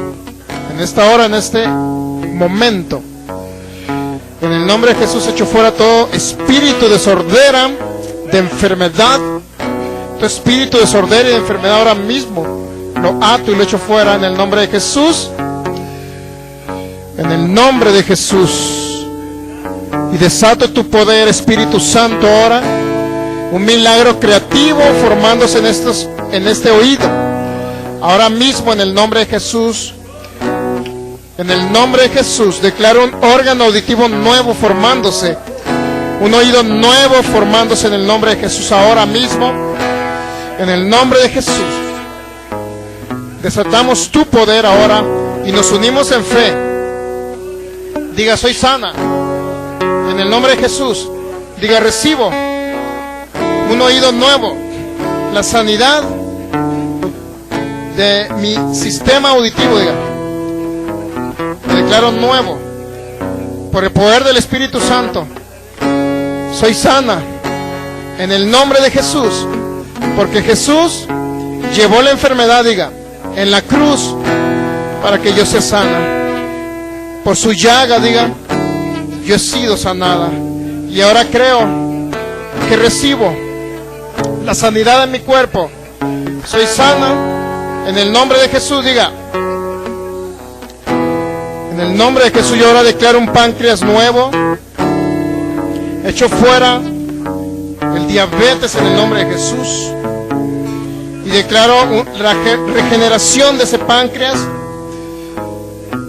en esta hora, en este momento. En el nombre de Jesús echo fuera todo espíritu de sordera, de enfermedad. Tu espíritu de sordera y de enfermedad ahora mismo lo ato y lo echo fuera en el nombre de Jesús. En el nombre de Jesús. Y desato tu poder, Espíritu Santo, ahora. Un milagro creativo formándose en este oído. Ahora mismo en el nombre de Jesús. En el nombre de Jesús declaro un órgano auditivo nuevo formándose. Un oído nuevo formándose en el nombre de Jesús ahora mismo. En el nombre de Jesús. Desatamos tu poder ahora y nos unimos en fe. Diga, soy sana. En el nombre de Jesús. Diga, recibo un oído nuevo. La sanidad de mi sistema auditivo, diga. Me declaro nuevo por el poder del Espíritu Santo. Soy sana en el nombre de Jesús, porque Jesús llevó la enfermedad, diga, en la cruz para que yo sea sana. Por su llaga, diga, yo he sido sanada. Y ahora creo que recibo la sanidad en mi cuerpo. Soy sana en el nombre de Jesús, diga. En el nombre de Jesús yo ahora declaro un páncreas nuevo. Echo fuera el diabetes en el nombre de Jesús. Y declaro la regeneración de ese páncreas,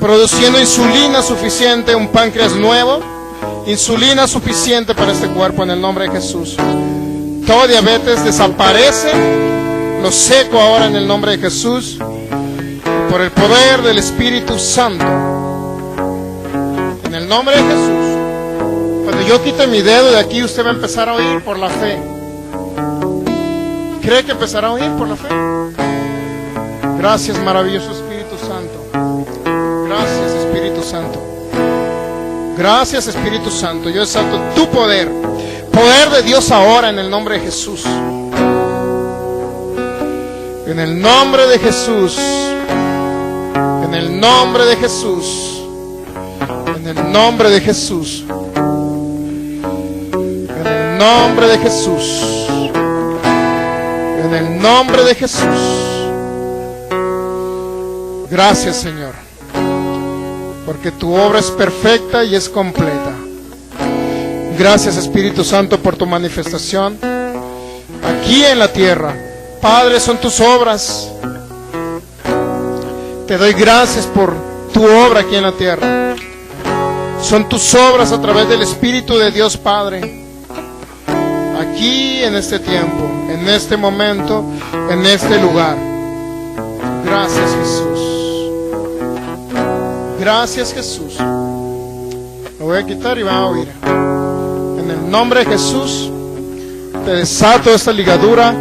produciendo insulina suficiente, un páncreas nuevo. Insulina suficiente para este cuerpo en el nombre de Jesús. Todo diabetes desaparece. Lo seco ahora en el nombre de Jesús. Por el poder del Espíritu Santo. En el nombre de Jesús. Cuando yo quite mi dedo de aquí, usted va a empezar a oír por la fe. ¿Cree que empezará a oír por la fe? Gracias, maravilloso Espíritu Santo. Gracias, Espíritu Santo. Gracias, Espíritu Santo. Yo exalto tu poder. Poder de Dios ahora en el nombre de Jesús. En el nombre de Jesús. En el nombre de Jesús. En el nombre de Jesús. En el nombre de Jesús. En el nombre de Jesús. Gracias, Señor, porque tu obra es perfecta y es completa. Gracias, Espíritu Santo, por tu manifestación aquí en la tierra. Padre, son tus obras. Te doy gracias por tu obra aquí en la tierra. Son tus obras a través del Espíritu de Dios, Padre. Aquí en este tiempo, en este momento, en este lugar. Gracias, Jesús. Gracias, Jesús. Lo voy a quitar y van a oír. En el nombre de Jesús, te desato esta ligadura.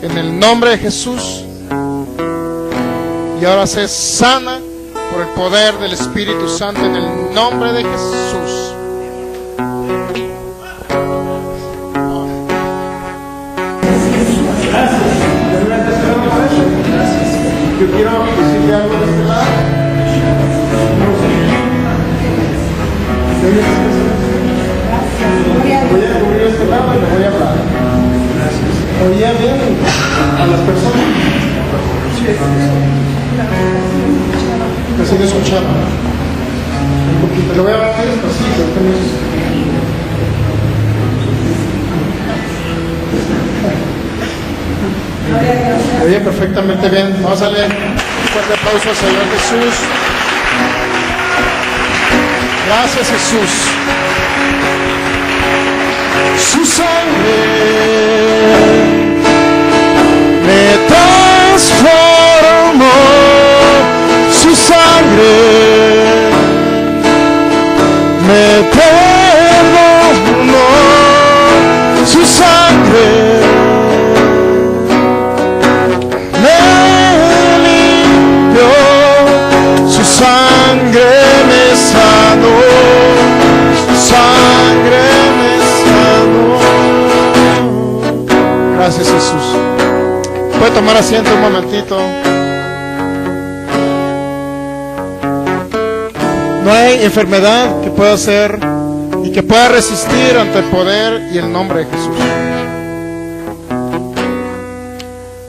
En el nombre de Jesús. Y ahora sé sana por el poder del Espíritu Santo. En el nombre de Jesús. Yo quiero decirle algo de este lado. Voy a cubrir este lado y le voy a hablar. ¿Oía bien a las personas? Casi no escuchaba. Un poquito. Le voy a hablar despacito. Gloria a Dios. Se oye perfectamente bien. Vamos a darle un fuerte aplauso al Señor Jesús. Gracias, Jesús. Su sangre me transformó. Su sangre me perdonó. Su sangre me limpió. Su sangre me sanó. Su sangre me sanó. Gracias, Jesús. Puede tomar asiento un momentito. No hay enfermedad que pueda hacer y que pueda resistir ante el poder y el nombre de Jesús.